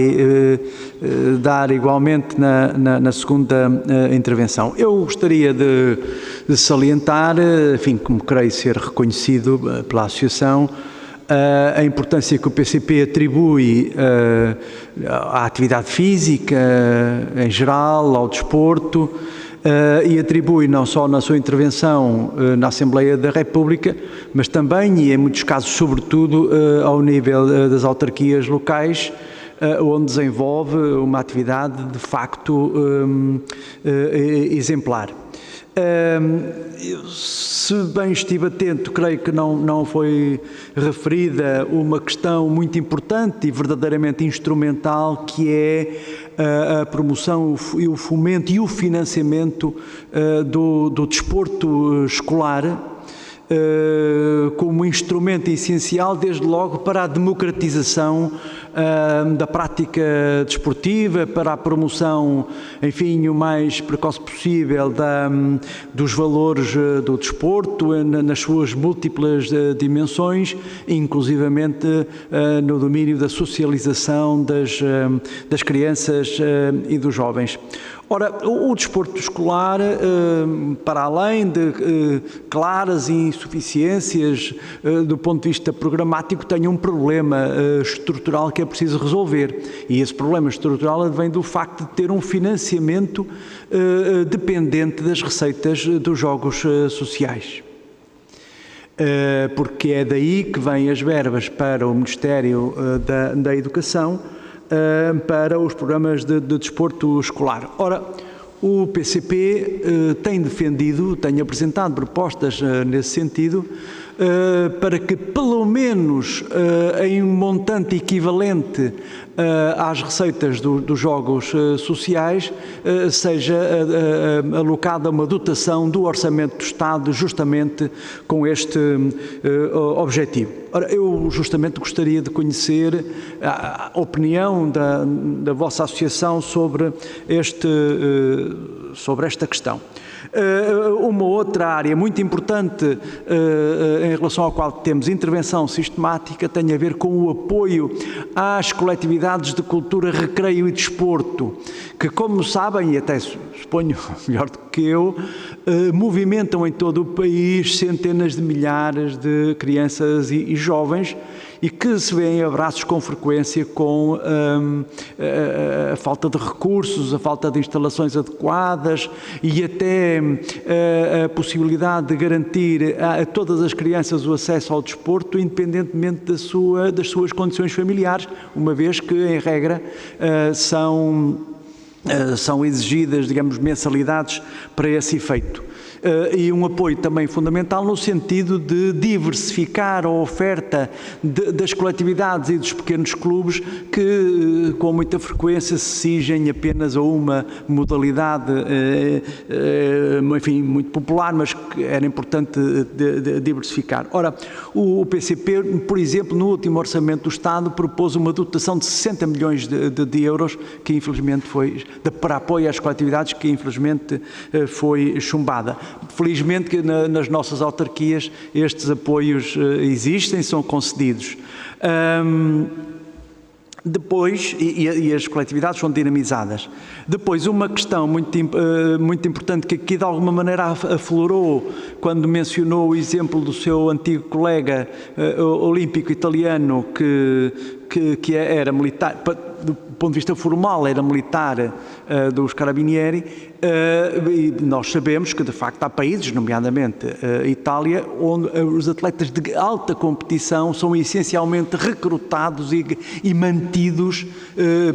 dar igualmente na segunda intervenção. Eu gostaria de salientar, enfim, como creio ser reconhecido pela Associação, a importância que o PCP atribui à atividade física em geral, ao desporto, e atribui não só na sua intervenção na Assembleia da República, mas também, e em muitos casos sobretudo, ao nível das autarquias locais, onde desenvolve uma atividade de facto exemplar. Se bem estive atento, creio que não foi referida uma questão muito importante e verdadeiramente instrumental, que é a promoção e o fomento e o financiamento do desporto escolar, como instrumento essencial, desde logo, para a democratização da prática desportiva, para a promoção, enfim, o mais precoce possível dos valores do desporto, nas suas múltiplas dimensões, inclusivamente no domínio da socialização das crianças e dos jovens. Ora, o desporto escolar, para além de claras insuficiências do ponto de vista programático, tem um problema estrutural que é preciso resolver. E esse problema estrutural vem do facto de ter um financiamento dependente das receitas dos jogos sociais. Porque é daí que vêm as verbas para o Ministério da Educação, para os programas de desporto escolar. Ora, o PCP tem defendido, tem apresentado propostas nesse sentido, para que pelo menos em um montante equivalente às receitas dos jogos sociais seja alocada uma dotação do Orçamento do Estado justamente com este objetivo. Ora, eu justamente gostaria de conhecer a opinião da vossa associação sobre esta questão. Uma outra área muito importante em relação à qual temos intervenção sistemática tem a ver com o apoio às coletividades de cultura, recreio e desporto, que, como sabem, e até suponho melhor do que eu, movimentam em todo o país centenas de milhares de crianças e jovens, e que se vêem abraços com frequência com a falta de recursos, a falta de instalações adequadas e até a possibilidade de garantir a todas as crianças o acesso ao desporto, independentemente das suas condições familiares, uma vez que, em regra, são exigidas, digamos, mensalidades para esse efeito. E um apoio também fundamental no sentido de diversificar a oferta das coletividades e dos pequenos clubes que com muita frequência se exigem apenas a uma modalidade, enfim, muito popular, mas que era importante diversificar. Ora, o PCP, por exemplo, no último orçamento do Estado, propôs uma dotação de 60 milhões de euros, que infelizmente foi, para apoio às coletividades, que infelizmente foi chumbada. Felizmente que nas nossas autarquias estes apoios existem, são concedidos. Depois, e as coletividades são dinamizadas. Depois, uma questão muito importante que aqui de alguma maneira aflorou quando mencionou o exemplo do seu antigo colega olímpico italiano que era militar, do ponto de vista formal era militar dos Carabinieri, e nós sabemos que de facto há países, nomeadamente a Itália, onde os atletas de alta competição são essencialmente recrutados e mantidos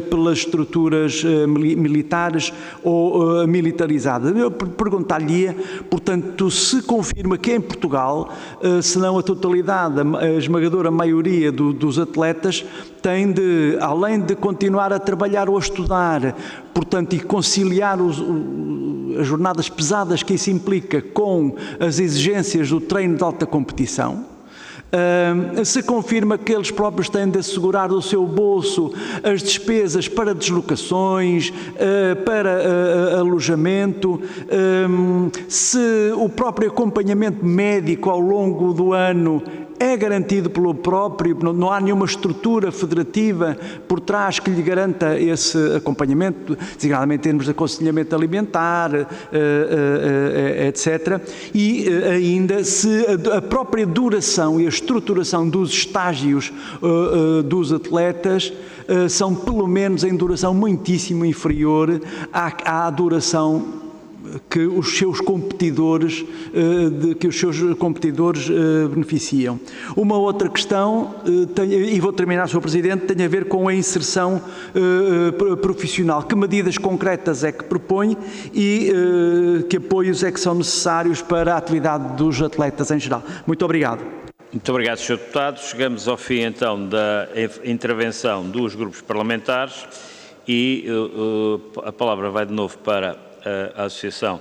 pelas estruturas militares ou militarizadas. Eu perguntar-lhe, portanto, se confirma que em Portugal, se não a totalidade, a esmagadora maioria dos atletas tem de, além de continuar a trabalhar ou a estudar, portanto, e conciliar as jornadas pesadas que isso implica com as exigências do treino de alta competição, se confirma que eles próprios têm de assegurar do seu bolso as despesas para deslocações, para alojamento, se o próprio acompanhamento médico ao longo do ano é garantido pelo próprio, não há nenhuma estrutura federativa por trás que lhe garanta esse acompanhamento, designadamente em termos de aconselhamento alimentar, etc. E ainda se a própria duração e a estruturação dos estágios dos atletas são pelo menos em duração muitíssimo inferior à duração que os seus competidores beneficiam. Uma outra questão, e vou terminar, Sr. Presidente, tem a ver com a inserção profissional. Que medidas concretas é que propõe e que apoios é que são necessários para a atividade dos atletas em geral? Muito obrigado. Muito obrigado, Sr. Deputado. Chegamos ao fim, então, da intervenção dos grupos parlamentares e a palavra vai de novo para a Associação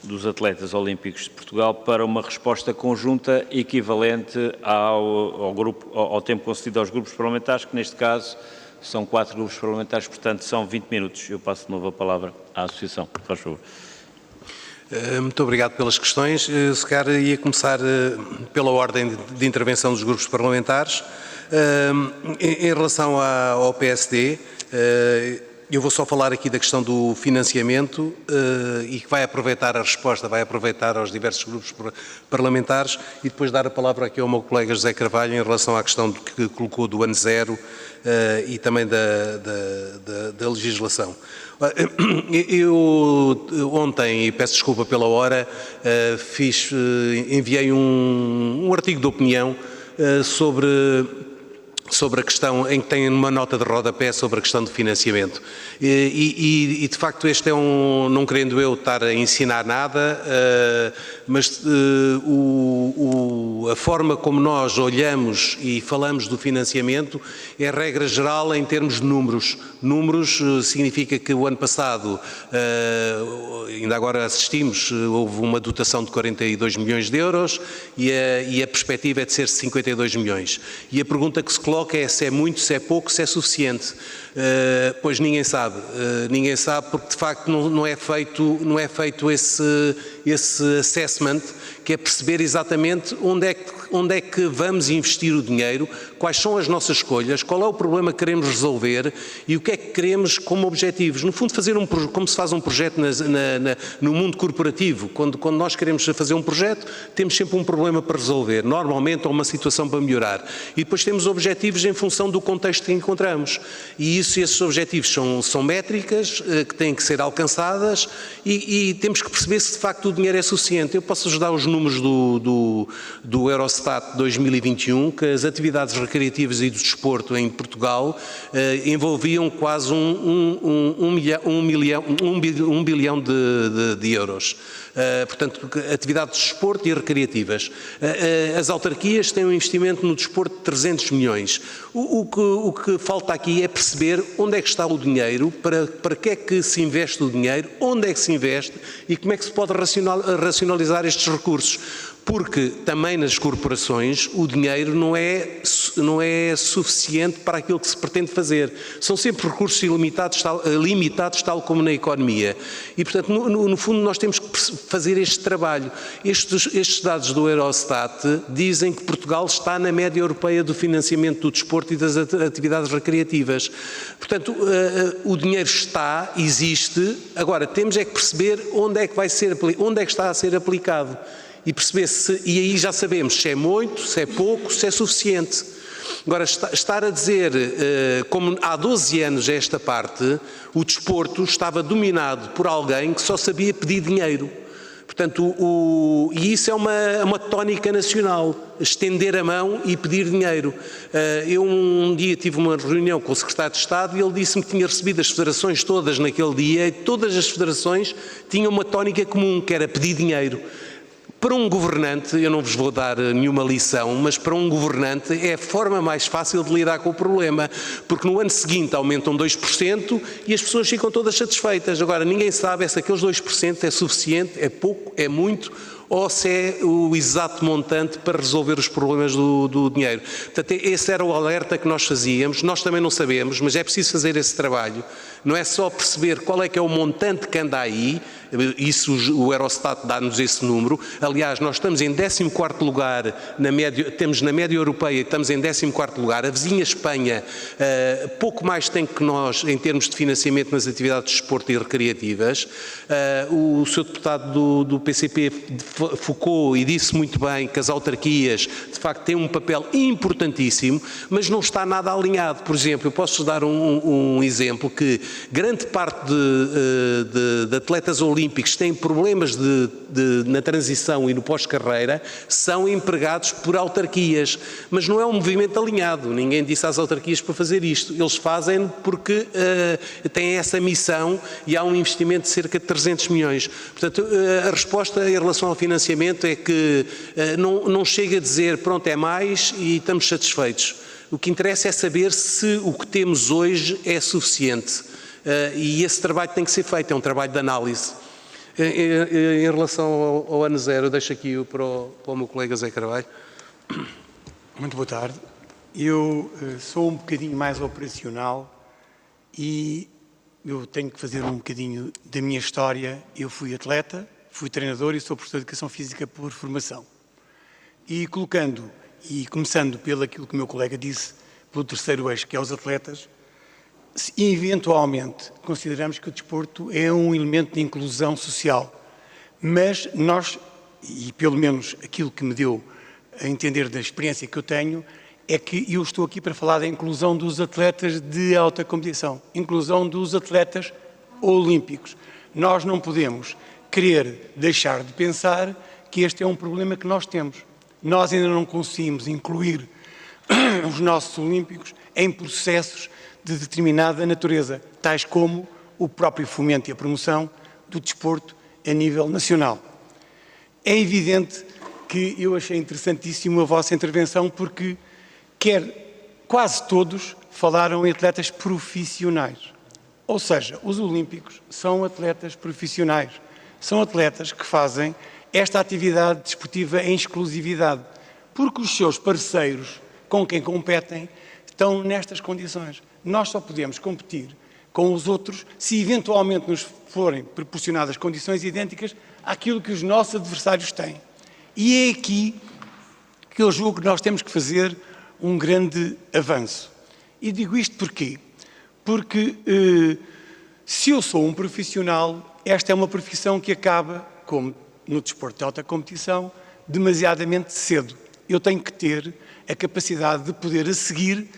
dos Atletas Olímpicos de Portugal para uma resposta conjunta equivalente ao tempo concedido aos grupos parlamentares, que neste caso são 4 grupos parlamentares, portanto são 20 minutos. Eu passo de novo a palavra à Associação. Faz favor. Muito obrigado pelas questões. Se calhar ia começar pela ordem de intervenção dos grupos parlamentares. Em relação ao PSD, eu vou só falar aqui da questão do financiamento e que vai aproveitar a resposta, vai aproveitar aos diversos grupos parlamentares e depois dar a palavra aqui ao meu colega José Carvalho em relação à questão que colocou do ano zero e também da legislação. Eu ontem, e peço desculpa pela hora, enviei um artigo de opinião sobre a questão, em que tem uma nota de rodapé sobre a questão do financiamento. E de facto este é não querendo eu estar a ensinar nada, mas a forma como nós olhamos e falamos do financiamento é regra geral em termos de números. Números significa que o ano passado, ainda agora assistimos, houve uma dotação de 42 milhões de euros e a perspectiva é de ser 52 milhões. E a pergunta que se coloca é se é muito, se é pouco, se é suficiente. Pois ninguém sabe porque de facto não é feito esse assessment, que é perceber exatamente onde é que vamos investir o dinheiro, quais são as nossas escolhas, qual é o problema que queremos resolver e o que é que queremos como objetivos. No fundo, fazer como se faz um projeto no mundo corporativo. Quando nós queremos fazer um projeto, temos sempre um problema para resolver, normalmente, ou uma situação para melhorar. E depois temos objetivos em função do contexto que encontramos. E esses objetivos são métricas que têm que ser alcançadas e temos que perceber se de facto o dinheiro é suficiente. Eu posso ajudar os números do Eurostat 2021, que as atividades recreativas e do desporto em Portugal envolviam quase um bilhão de euros. Portanto, atividades de desporto e recreativas. As autarquias têm um investimento no desporto de 300 milhões. O que falta aqui é perceber onde é que está o dinheiro, para que é que se investe o dinheiro, onde é que se investe e como é que se pode racionalizar estes recursos. Porque também nas corporações o dinheiro não é suficiente para aquilo que se pretende fazer. São sempre recursos limitados, tal como na economia. E, portanto, no fundo, nós temos que fazer este trabalho. Estes dados do Eurostat dizem que Portugal está na média europeia do financiamento do desporto e das atividades recreativas. Portanto, o dinheiro existe, agora temos é que perceber onde é que está a ser aplicado. E perceber e aí já sabemos se é muito, se é pouco, se é suficiente. Agora, estar a dizer, como há 12 anos esta parte, o desporto estava dominado por alguém que só sabia pedir dinheiro. Portanto, e isso é uma tónica nacional, estender a mão e pedir dinheiro. Eu um dia tive uma reunião com o secretário de Estado e ele disse-me que tinha recebido as federações todas naquele dia e todas as federações tinham uma tónica comum, que era pedir dinheiro. Para um governante, eu não vos vou dar nenhuma lição, mas para um governante é a forma mais fácil de lidar com o problema, porque no ano seguinte aumentam 2% e as pessoas ficam todas satisfeitas. Agora, ninguém sabe se aqueles 2% é suficiente, é pouco, é muito, ou se é o exato montante para resolver os problemas do dinheiro. Portanto, esse era o alerta que nós fazíamos. Nós também não sabemos, mas é preciso fazer esse trabalho. Não é só perceber qual é que é o montante que anda aí, isso o Eurostat dá-nos esse número. Aliás, nós estamos em 14º lugar, temos na média europeia, estamos em 14º lugar. A vizinha Espanha pouco mais tem que nós em termos de financiamento nas atividades de desporto e recreativas. O Sr. Deputado do PCP focou e disse muito bem que as autarquias de facto têm um papel importantíssimo, mas não está nada alinhado. Por exemplo, eu posso dar um exemplo que grande parte de atletas olímpicos que têm problemas na transição e no pós-carreira são empregados por autarquias, mas não é um movimento alinhado. Ninguém disse às autarquias para fazer isto. Eles fazem porque têm essa missão e há um investimento de cerca de 300 milhões. Portanto, a resposta em relação ao financiamento é que não chega a dizer pronto, é mais e estamos satisfeitos. O que interessa é saber se o que temos hoje é suficiente. E esse trabalho tem que ser feito, é um trabalho de análise. Em relação ao ano zero, deixo aqui para o meu colega Zé Carvalho. Muito boa tarde. Eu sou um bocadinho mais operacional e eu tenho que fazer um bocadinho da minha história. Eu fui atleta, fui treinador e sou professor de Educação Física por formação. E começando pelo aquilo que o meu colega disse, pelo terceiro eixo, que é os atletas, se eventualmente consideramos que o desporto é um elemento de inclusão social, mas nós, e pelo menos aquilo que me deu a entender da experiência que eu tenho, é que eu estou aqui para falar da inclusão dos atletas de alta competição, inclusão dos atletas olímpicos. Nós não podemos querer deixar de pensar que este é um problema que nós temos. Nós ainda não conseguimos incluir os nossos olímpicos em processos de determinada natureza, tais como o próprio fomento e a promoção do desporto a nível nacional. É evidente que eu achei interessantíssimo a vossa intervenção porque quase todos falaram em atletas profissionais. Ou seja, os olímpicos são atletas profissionais. São atletas que fazem esta atividade desportiva em exclusividade, porque os seus parceiros com quem competem estão nestas condições. Nós só podemos competir com os outros se eventualmente nos forem proporcionadas condições idênticas àquilo que os nossos adversários têm. E é aqui que eu julgo que nós temos que fazer um grande avanço. E digo isto porquê? Porque se eu sou um profissional, esta é uma profissão que acaba, como no desporto de alta competição, demasiadamente cedo. Eu tenho que ter a capacidade de poder, a seguir,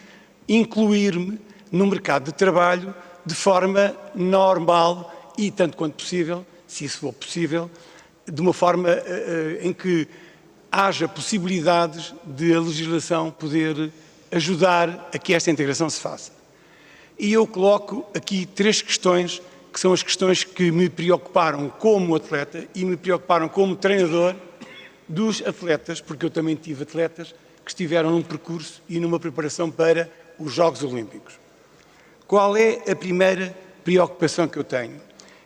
incluir-me no mercado de trabalho de forma normal e, tanto quanto possível, se isso for possível, de uma forma em que haja possibilidades de a legislação poder ajudar a que esta integração se faça. E eu coloco aqui 3 questões, que são as questões que me preocuparam como atleta e me preocuparam como treinador dos atletas, porque eu também tive atletas que estiveram num percurso e numa preparação para os Jogos Olímpicos. Qual é a primeira preocupação que eu tenho?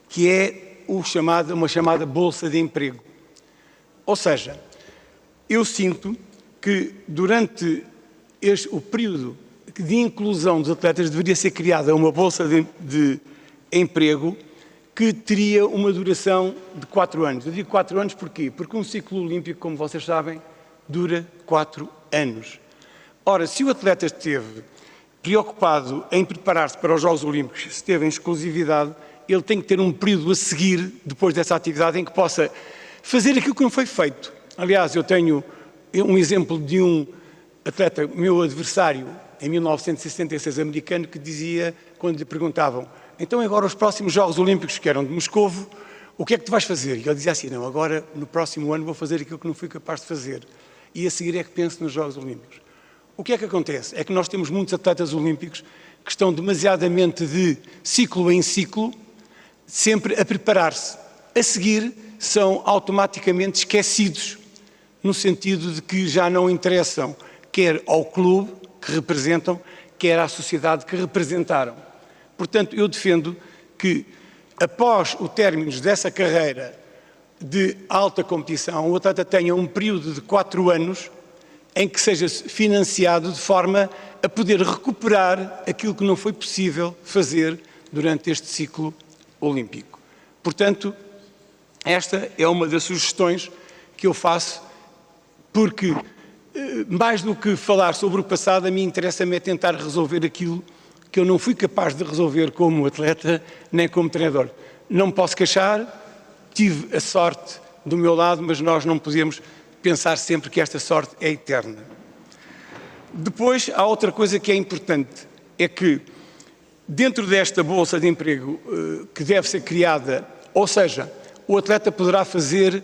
Que é uma chamada bolsa de emprego. Ou seja, eu sinto que durante o período de inclusão dos atletas deveria ser criada uma bolsa de emprego que teria uma duração de 4 anos. Eu digo 4 anos porquê? Porque um ciclo olímpico, como vocês sabem, dura 4 anos. Ora, se o atleta esteve preocupado em preparar-se para os Jogos Olímpicos, se esteve em exclusividade, ele tem que ter um período a seguir, depois dessa atividade, em que possa fazer aquilo que não foi feito. Aliás, eu tenho um exemplo de um atleta, meu adversário, em 1966, americano, que dizia, quando lhe perguntavam, então agora os próximos Jogos Olímpicos, que eram de Moscovo, o que é que tu vais fazer? E ele dizia assim, não, agora no próximo ano vou fazer aquilo que não fui capaz de fazer. E a seguir é que penso nos Jogos Olímpicos. O que é que acontece? É que nós temos muitos atletas olímpicos que estão demasiadamente de ciclo em ciclo, sempre a preparar-se. A seguir são automaticamente esquecidos, no sentido de que já não interessam, quer ao clube que representam, quer à sociedade que representaram. Portanto, eu defendo que, após o término dessa carreira de alta competição, o atleta tenha um período de 4 anos em que seja financiado de forma a poder recuperar aquilo que não foi possível fazer durante este ciclo olímpico. Portanto, esta é uma das sugestões que eu faço, porque, mais do que falar sobre o passado, a mim interessa-me é tentar resolver aquilo que eu não fui capaz de resolver como atleta, nem como treinador. Não me posso queixar, tive a sorte do meu lado, mas nós não podemos pensar sempre que esta sorte é eterna. Depois, há outra coisa que é importante, é que dentro desta bolsa de emprego que deve ser criada, ou seja, o atleta poderá fazer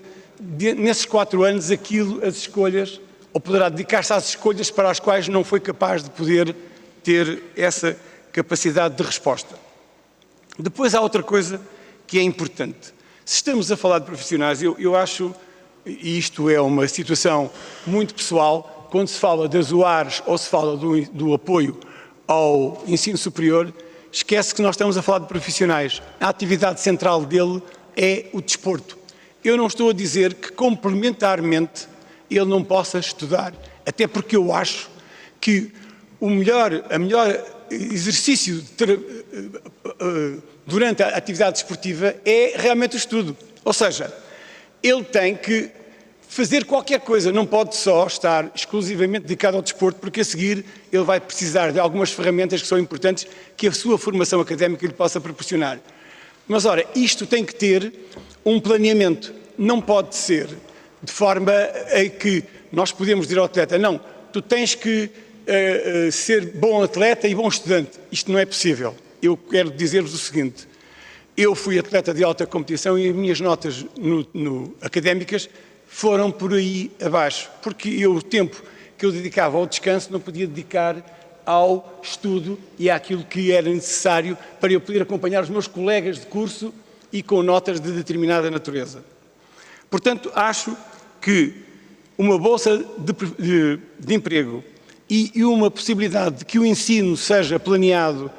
nesses 4 anos as escolhas, ou poderá dedicar-se às escolhas para as quais não foi capaz de poder ter essa capacidade de resposta. Depois há outra coisa que é importante. Se estamos a falar de profissionais, eu acho, e isto é uma situação muito pessoal, quando se fala das UARs ou se fala do apoio ao ensino superior, esquece que nós estamos a falar de profissionais. A atividade central dele é o desporto. Eu não estou a dizer que complementarmente ele não possa estudar, até porque eu acho que o melhor exercício durante a atividade desportiva é realmente o estudo. Ou seja, ele tem que fazer qualquer coisa, não pode só estar exclusivamente dedicado ao desporto, porque a seguir ele vai precisar de algumas ferramentas que são importantes que a sua formação académica lhe possa proporcionar. Mas, ora, isto tem que ter um planeamento. Não pode ser de forma a que nós podemos dizer ao atleta, não, tu tens que ser bom atleta e bom estudante. Isto não é possível. Eu quero dizer-vos o seguinte, eu fui atleta de alta competição e as minhas notas académicas foram por aí abaixo, porque o tempo que eu dedicava ao descanso não podia dedicar ao estudo e àquilo que era necessário para eu poder acompanhar os meus colegas de curso e com notas de determinada natureza. Portanto, acho que uma bolsa de emprego e uma possibilidade de que o ensino seja planeado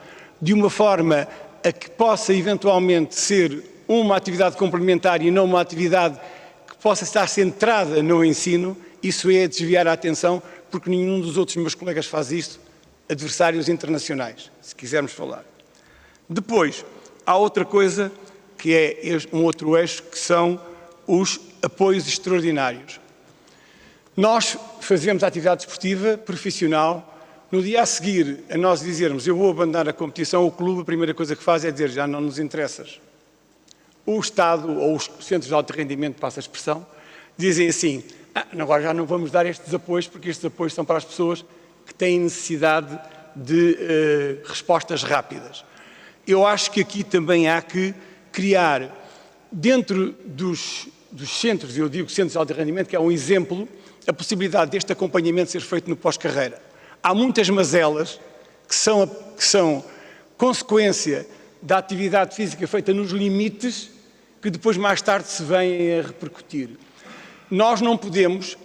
de uma forma a que possa eventualmente ser uma atividade complementar e não uma atividade que possa estar centrada no ensino, isso é desviar a atenção, porque nenhum dos outros meus colegas faz isto, adversários internacionais, se quisermos falar. Depois, há outra coisa que é um outro eixo, que são os apoios extraordinários. Nós fazemos a atividade desportiva profissional. No dia a seguir, a nós dizermos eu vou abandonar a competição, o clube, a primeira coisa que faz é dizer já não nos interessas. O Estado ou os centros de alto rendimento, passa a expressão, dizem assim, agora já não vamos dar estes apoios porque estes apoios são para as pessoas que têm necessidade de respostas rápidas. Eu acho que aqui também há que criar, dentro dos centros, eu digo centros de alto rendimento, que é um exemplo, a possibilidade deste acompanhamento ser feito no pós-carreira. Há muitas mazelas que são consequência da atividade física feita nos limites que depois mais tarde se vêm a repercutir. Nós não podemos,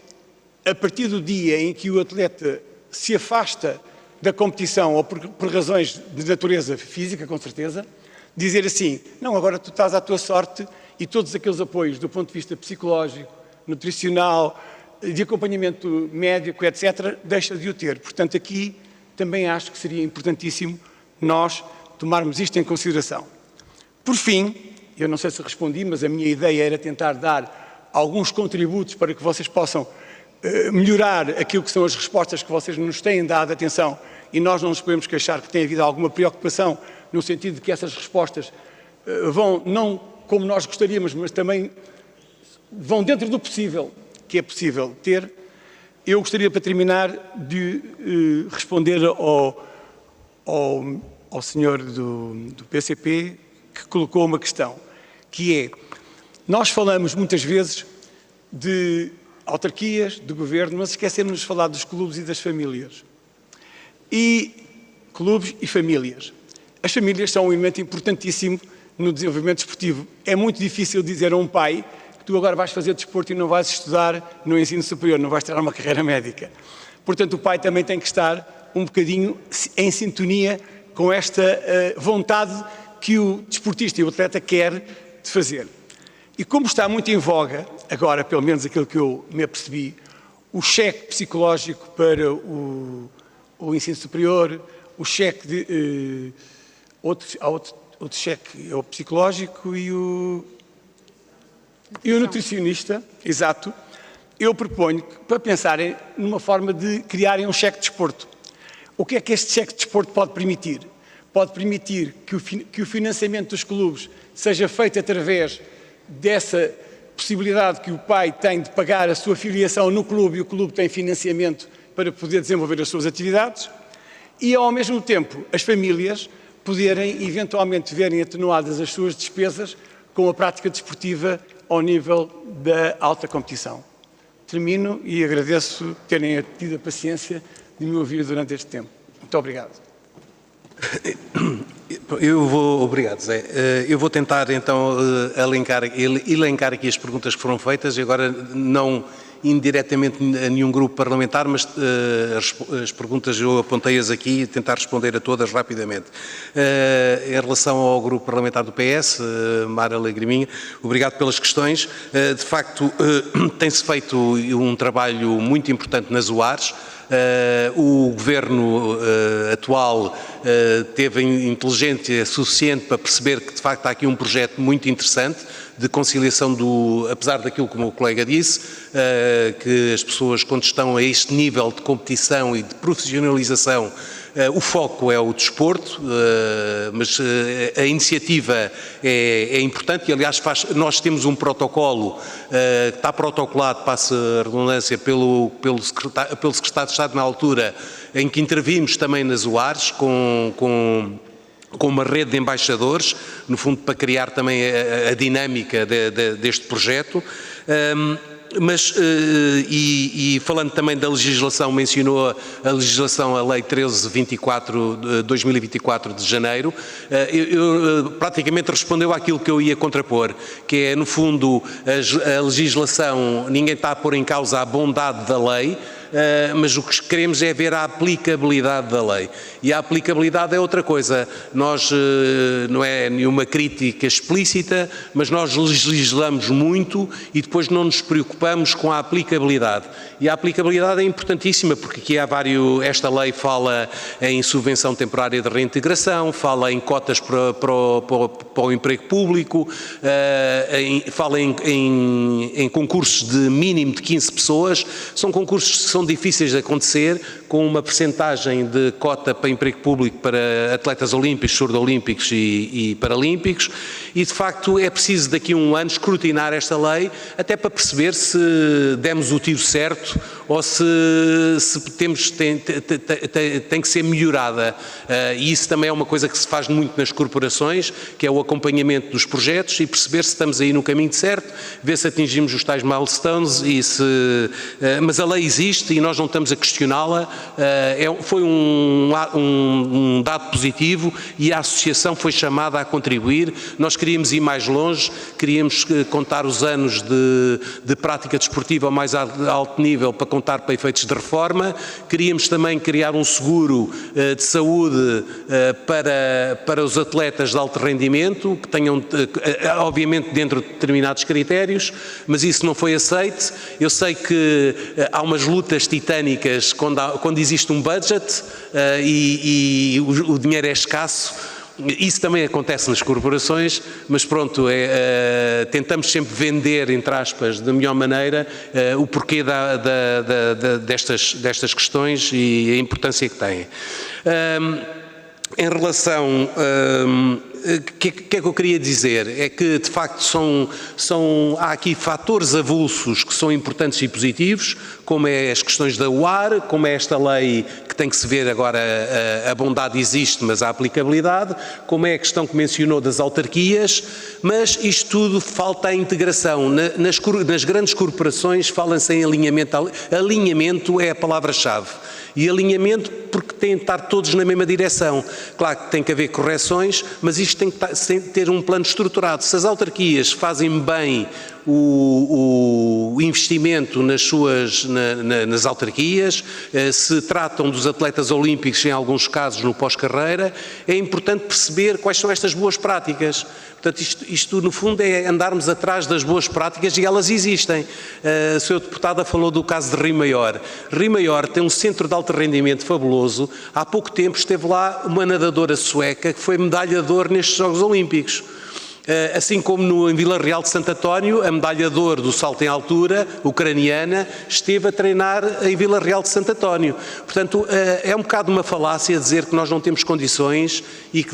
a partir do dia em que o atleta se afasta da competição ou por razões de natureza física, com certeza, dizer assim, não, agora tu estás à tua sorte e todos aqueles apoios do ponto de vista psicológico, nutricional, de acompanhamento médico, etc., deixa de o ter. Portanto, aqui também acho que seria importantíssimo nós tomarmos isto em consideração. Por fim, eu não sei se respondi, mas a minha ideia era tentar dar alguns contributos para que vocês possam melhorar aquilo que são as respostas que vocês nos têm dado. Atenção, e nós não nos podemos queixar que tem havido alguma preocupação no sentido de que essas respostas vão, não como nós gostaríamos, mas também vão dentro do possível, que é possível ter. Eu gostaria, para terminar, de responder ao senhor do PCP, que colocou uma questão, que é, nós falamos muitas vezes de autarquias, de governo, mas esquecemos de falar dos clubes e das famílias. E clubes e famílias. As famílias são um elemento importantíssimo no desenvolvimento desportivo. É muito difícil dizer a um pai que tu agora vais fazer desporto e não vais estudar no ensino superior, não vais tirar uma carreira médica. Portanto, o pai também tem que estar um bocadinho em sintonia com esta vontade que o desportista e o atleta quer de fazer. E como está muito em voga, agora, pelo menos aquilo que eu me apercebi, o cheque psicológico para o ensino superior, o cheque de... outro cheque é o psicológico e o nutricionista, exato. Eu proponho para pensarem numa forma de criarem um cheque de desporto. O que é que este cheque de desporto pode permitir? Pode permitir que o financiamento dos clubes seja feito através dessa possibilidade que o pai tem de pagar a sua filiação no clube e o clube tem financiamento para poder desenvolver as suas atividades e, ao mesmo tempo, as famílias poderem, eventualmente, verem atenuadas as suas despesas com a prática desportiva ao nível da alta competição. Termino e agradeço terem tido a paciência de me ouvir durante este tempo. Muito obrigado. Obrigado, Zé. Eu vou tentar então elencar aqui as perguntas que foram feitas e agora não indiretamente a nenhum grupo parlamentar, mas as perguntas eu apontei-as aqui e tentar responder a todas rapidamente. Em relação ao grupo parlamentar do PS, Mara Lagriminha, obrigado pelas questões. De facto, tem-se feito um trabalho muito importante nas UARs. O governo atual teve inteligência suficiente para perceber que de facto há aqui um projeto muito interessante de conciliação apesar daquilo que o meu colega disse, que as pessoas quando estão a este nível de competição e de profissionalização, o foco é o desporto, mas a iniciativa é importante e, aliás, nós temos um protocolo que está protocolado, passa a redundância, pelo Secretário de Estado na altura, em que intervimos também nas UARs com uma rede de embaixadores, no fundo para criar também a dinâmica deste projeto. Mas, falando também da legislação, mencionou a legislação, a Lei 1324/2024 de janeiro, praticamente respondeu àquilo que eu ia contrapor, que é, no fundo, a legislação, ninguém está a pôr em causa a bondade da lei, mas o que queremos é ver a aplicabilidade da lei. E a aplicabilidade é outra coisa. Nós, não é nenhuma crítica explícita, mas nós legislamos muito e depois não nos preocupamos com a aplicabilidade. E a aplicabilidade é importantíssima, porque aqui há esta lei fala em subvenção temporária de reintegração, fala em cotas para o emprego público, fala em concursos de mínimo de 15 pessoas. São concursos que são difíceis de acontecer, com uma percentagem de cota para emprego público para atletas olímpicos, surdo-olímpicos e paralímpicos, e de facto é preciso daqui a um ano escrutinar esta lei, até para perceber se demos o tiro certo ou se tem que ser melhorada. E isso também é uma coisa que se faz muito nas corporações, que é o acompanhamento dos projetos e perceber se estamos aí no caminho certo, ver se atingimos os tais milestones mas a lei existe e nós não estamos a questioná-la. Foi um dado positivo e a associação foi chamada a contribuir. Nós queríamos ir mais longe, queríamos contar os anos de prática desportiva ao mais alto nível para contar para efeitos de reforma. Queríamos também criar um seguro de saúde para os atletas de alto rendimento, que tenham, obviamente, dentro de determinados critérios, mas isso não foi aceito. Eu sei que há umas lutas titânicas quando existe um budget e o dinheiro é escasso. Isso também acontece nas corporações, mas pronto, tentamos sempre vender, entre aspas, da melhor maneira o porquê destas questões e a importância que têm. Em relação... O que é que eu queria dizer? É que, de facto, há aqui fatores avulsos que são importantes e positivos, como é as questões da UAR, como é esta lei que tem que se ver agora, a bondade existe, mas a aplicabilidade, como é a questão que mencionou das autarquias, mas isto tudo falta a integração. Nas grandes corporações fala-se em alinhamento. Alinhamento é a palavra-chave. E alinhamento porque têm de estar todos na mesma direção. Claro que tem que haver correções, mas isto tem que ter um plano estruturado. Se as autarquias fazem bem o investimento nas autarquias, se tratam dos atletas olímpicos, em alguns casos no pós-carreira, é importante perceber quais são estas boas práticas. Portanto, isto no fundo é andarmos atrás das boas práticas e elas existem. A senhora deputada falou do caso de Rio Maior. Rio Maior tem um centro de alto rendimento fabuloso. Há pouco tempo esteve lá uma nadadora sueca que foi medalha de ouro nestes Jogos Olímpicos. Assim como em Vila Real de Santo António, a medalha de ouro do salto em altura, ucraniana, esteve a treinar em Vila Real de Santo António. Portanto, é um bocado uma falácia dizer que nós não temos condições e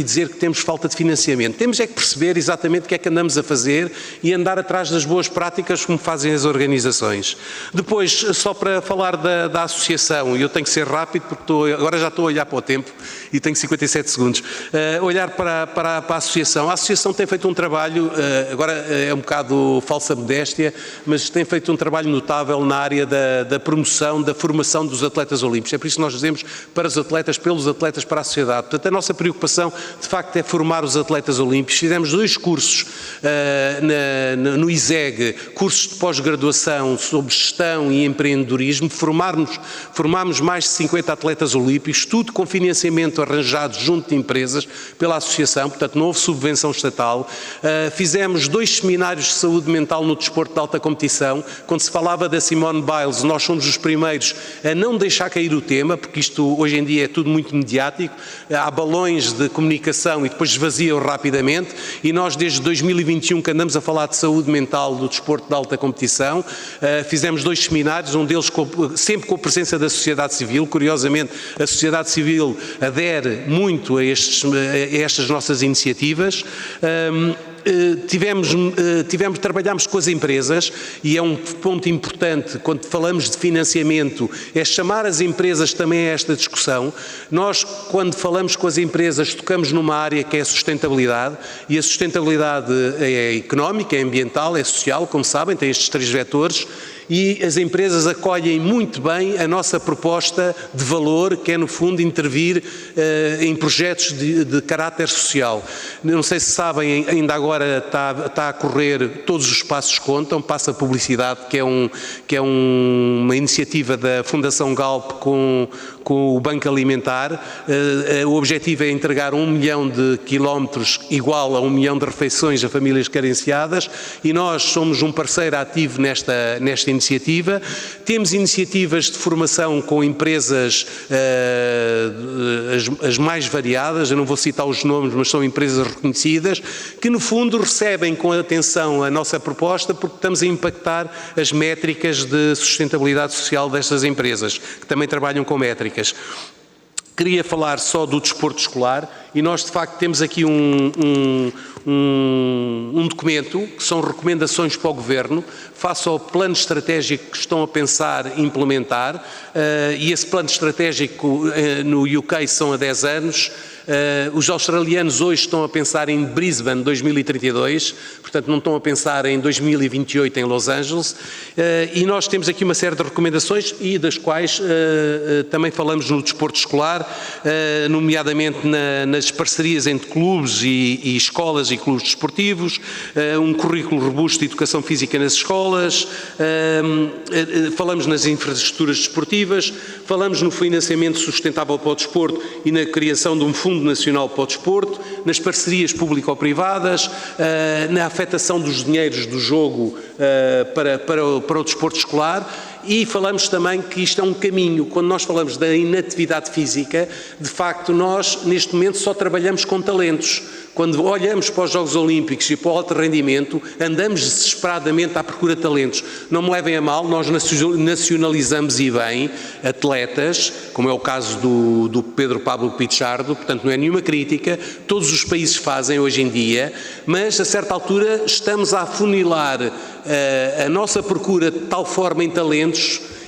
dizer que temos falta de financiamento. Temos é que perceber exatamente o que é que andamos a fazer e andar atrás das boas práticas como fazem as organizações. Depois, só para falar da associação, e eu tenho que ser rápido porque agora já estou a olhar para o tempo e tenho 57 segundos, olhar para a associação. A associação tem feito um trabalho, agora é um bocado falsa modéstia, mas tem feito um trabalho notável na área da promoção, da formação dos atletas olímpicos. É por isso que nós dizemos para os atletas, pelos atletas, para a sociedade. Portanto, a nossa preocupação, de facto, é formar os atletas olímpicos. Fizemos 2 cursos no ISEG, cursos de pós-graduação sobre gestão e empreendedorismo. Formámos mais de 50 atletas olímpicos, tudo com financiamento arranjado junto de empresas pela associação, portanto, não houve subvenção estatal. Fizemos 2 seminários de saúde mental no desporto de alta competição. Quando se falava da Simone Biles, nós somos os primeiros a não deixar cair o tema, porque isto hoje em dia é tudo muito mediático. Há balões de comunicação e depois esvaziam rapidamente, e nós desde 2021 que andamos a falar de saúde mental do desporto de alta competição. Fizemos 2 seminários, um deles sempre com a presença da sociedade civil. Curiosamente, a sociedade civil adere muito a estas nossas iniciativas. Trabalhámos com as empresas, e é um ponto importante quando falamos de financiamento, é chamar as empresas também a esta discussão. Nós, quando falamos com as empresas, tocamos numa área que é a sustentabilidade, e a sustentabilidade é económica, é ambiental, é social, como sabem, tem estes 3 vetores. E as empresas acolhem muito bem a nossa proposta de valor, que é, no fundo, intervir em projetos de caráter social. Não sei se sabem, ainda agora agora está a correr Todos os Passos Contam, Passa a Publicidade, que é uma iniciativa da Fundação Galp com o Banco Alimentar. O objetivo é entregar 1 milhão de quilómetros, igual a 1 milhão de refeições a famílias carenciadas, e nós somos um parceiro ativo nesta iniciativa. Temos iniciativas de formação com empresas as mais variadas, eu não vou citar os nomes, mas são empresas reconhecidas, que no fundo recebem com atenção a nossa proposta, porque estamos a impactar as métricas de sustentabilidade social destas empresas, que também trabalham com métricas. Queria falar só do desporto escolar, e nós de facto temos aqui um documento que são recomendações para o Governo face ao plano estratégico que estão a pensar implementar, e esse plano estratégico no UK são a 10 anos. Os australianos hoje estão a pensar em Brisbane 2032, portanto não estão a pensar em 2028 em Los Angeles, e nós temos aqui uma série de recomendações, e das quais também falamos no desporto escolar, nomeadamente nas parcerias entre clubes e escolas e clubes desportivos, um currículo robusto de educação física nas escolas, falamos nas infraestruturas desportivas, falamos no financiamento sustentável para o desporto e na criação de um Fundo Nacional para o Desporto, nas parcerias público-privadas, na afetação dos dinheiros do jogo para o desporto escolar. E falamos também que isto é um caminho. Quando nós falamos da inatividade física, de facto nós neste momento só trabalhamos com talentos. Quando olhamos para os Jogos Olímpicos e para o alto rendimento, andamos desesperadamente à procura de talentos. Não me levem a mal, nós nacionalizamos e bem atletas, como é o caso do Pedro Pablo Pichardo, portanto não é nenhuma crítica, todos os países fazem hoje em dia, mas a certa altura estamos a afunilar a nossa procura de tal forma em talentos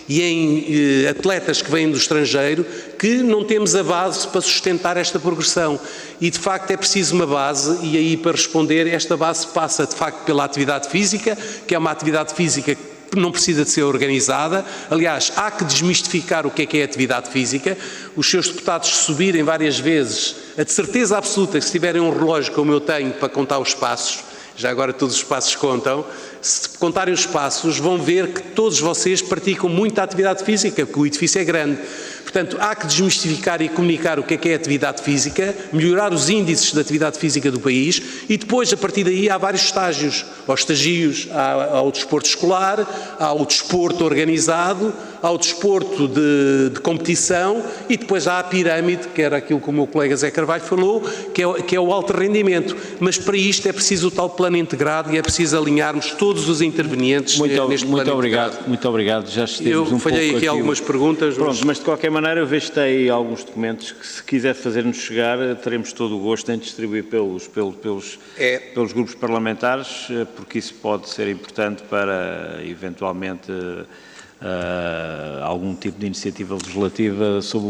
e em atletas que vêm do estrangeiro, que não temos a base para sustentar esta progressão. E de facto é preciso uma base, e aí para responder, esta base passa de facto pela atividade física, que é uma atividade física que não precisa de ser organizada. Aliás, há que desmistificar o que é atividade física. Os seus deputados subirem várias vezes, a de certeza absoluta que se tiverem um relógio como eu tenho para contar os passos, já agora todos os passos contam, se contarem os passos vão ver que todos vocês praticam muita atividade física, porque o edifício é grande. Portanto, há que desmistificar e comunicar o que é atividade física, melhorar os índices de atividade física do país, e depois, a partir daí, há vários estágios. Aos estagios, há o desporto escolar, há o desporto organizado, há o desporto de competição, e depois há a pirâmide, que era aquilo que o meu colega Zé Carvalho falou, que é o alto rendimento. Mas para isto é preciso o tal plano integrado, e é preciso alinharmos todos os intervenientes neste plano integrado. Muito obrigado. Já esteve Eu falhei aqui algumas perguntas. Pronto, mas de qualquer maneira eu vestei alguns documentos que, se quiser fazer-nos chegar, teremos todo o gosto em distribuir pelos grupos parlamentares, porque isso pode ser importante para, eventualmente, algum tipo de iniciativa legislativa sobre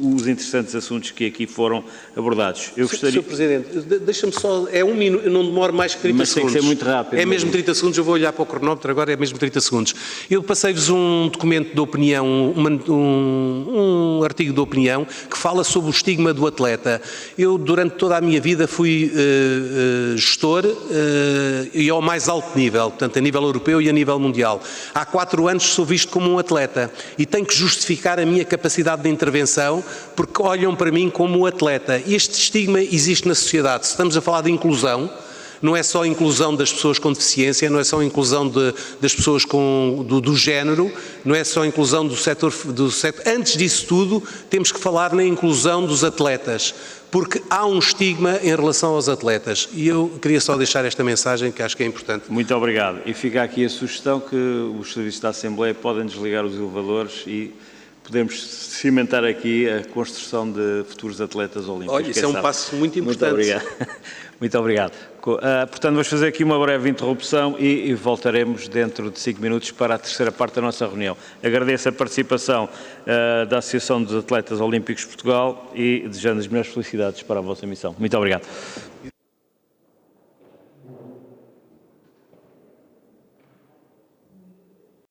os interessantes assuntos que aqui foram abordados. Eu gostaria... Sr. Presidente, deixa-me só, é 1 minuto, eu não demoro mais que 30 mas segundos. Tem que ser muito rápido. É mesmo 30 segundos, eu vou olhar para o cronómetro agora, é mesmo 30 segundos. Eu passei-vos um documento de opinião, um artigo de opinião, que fala sobre o estigma do atleta. Eu, durante toda a minha vida, fui gestor e ao mais alto nível, portanto, a nível europeu e a nível mundial. Há 4 anos sou visto como um atleta e tenho que justificar a minha capacidade de intervenção, porque olham para mim como um atleta. Este estigma existe na sociedade. Se estamos a falar de inclusão, não é só a inclusão das pessoas com deficiência, não é só a inclusão das pessoas do género, não é só a inclusão do setor. Antes disso tudo, temos que falar na inclusão dos atletas, porque há um estigma em relação aos atletas. E eu queria só deixar esta mensagem, que acho que é importante. Muito obrigado. E fica aqui a sugestão que os serviços da Assembleia podem desligar os elevadores e podemos cimentar aqui a construção de futuros atletas olímpicos. Olha, isso é um passo muito importante. Muito obrigado. Muito obrigado. Portanto, vamos fazer aqui uma breve interrupção e voltaremos dentro de 5 minutos para a terceira parte da nossa reunião. Agradeço a participação da Associação dos Atletas Olímpicos de Portugal e desejando as melhores felicidades para a vossa missão. Muito obrigado.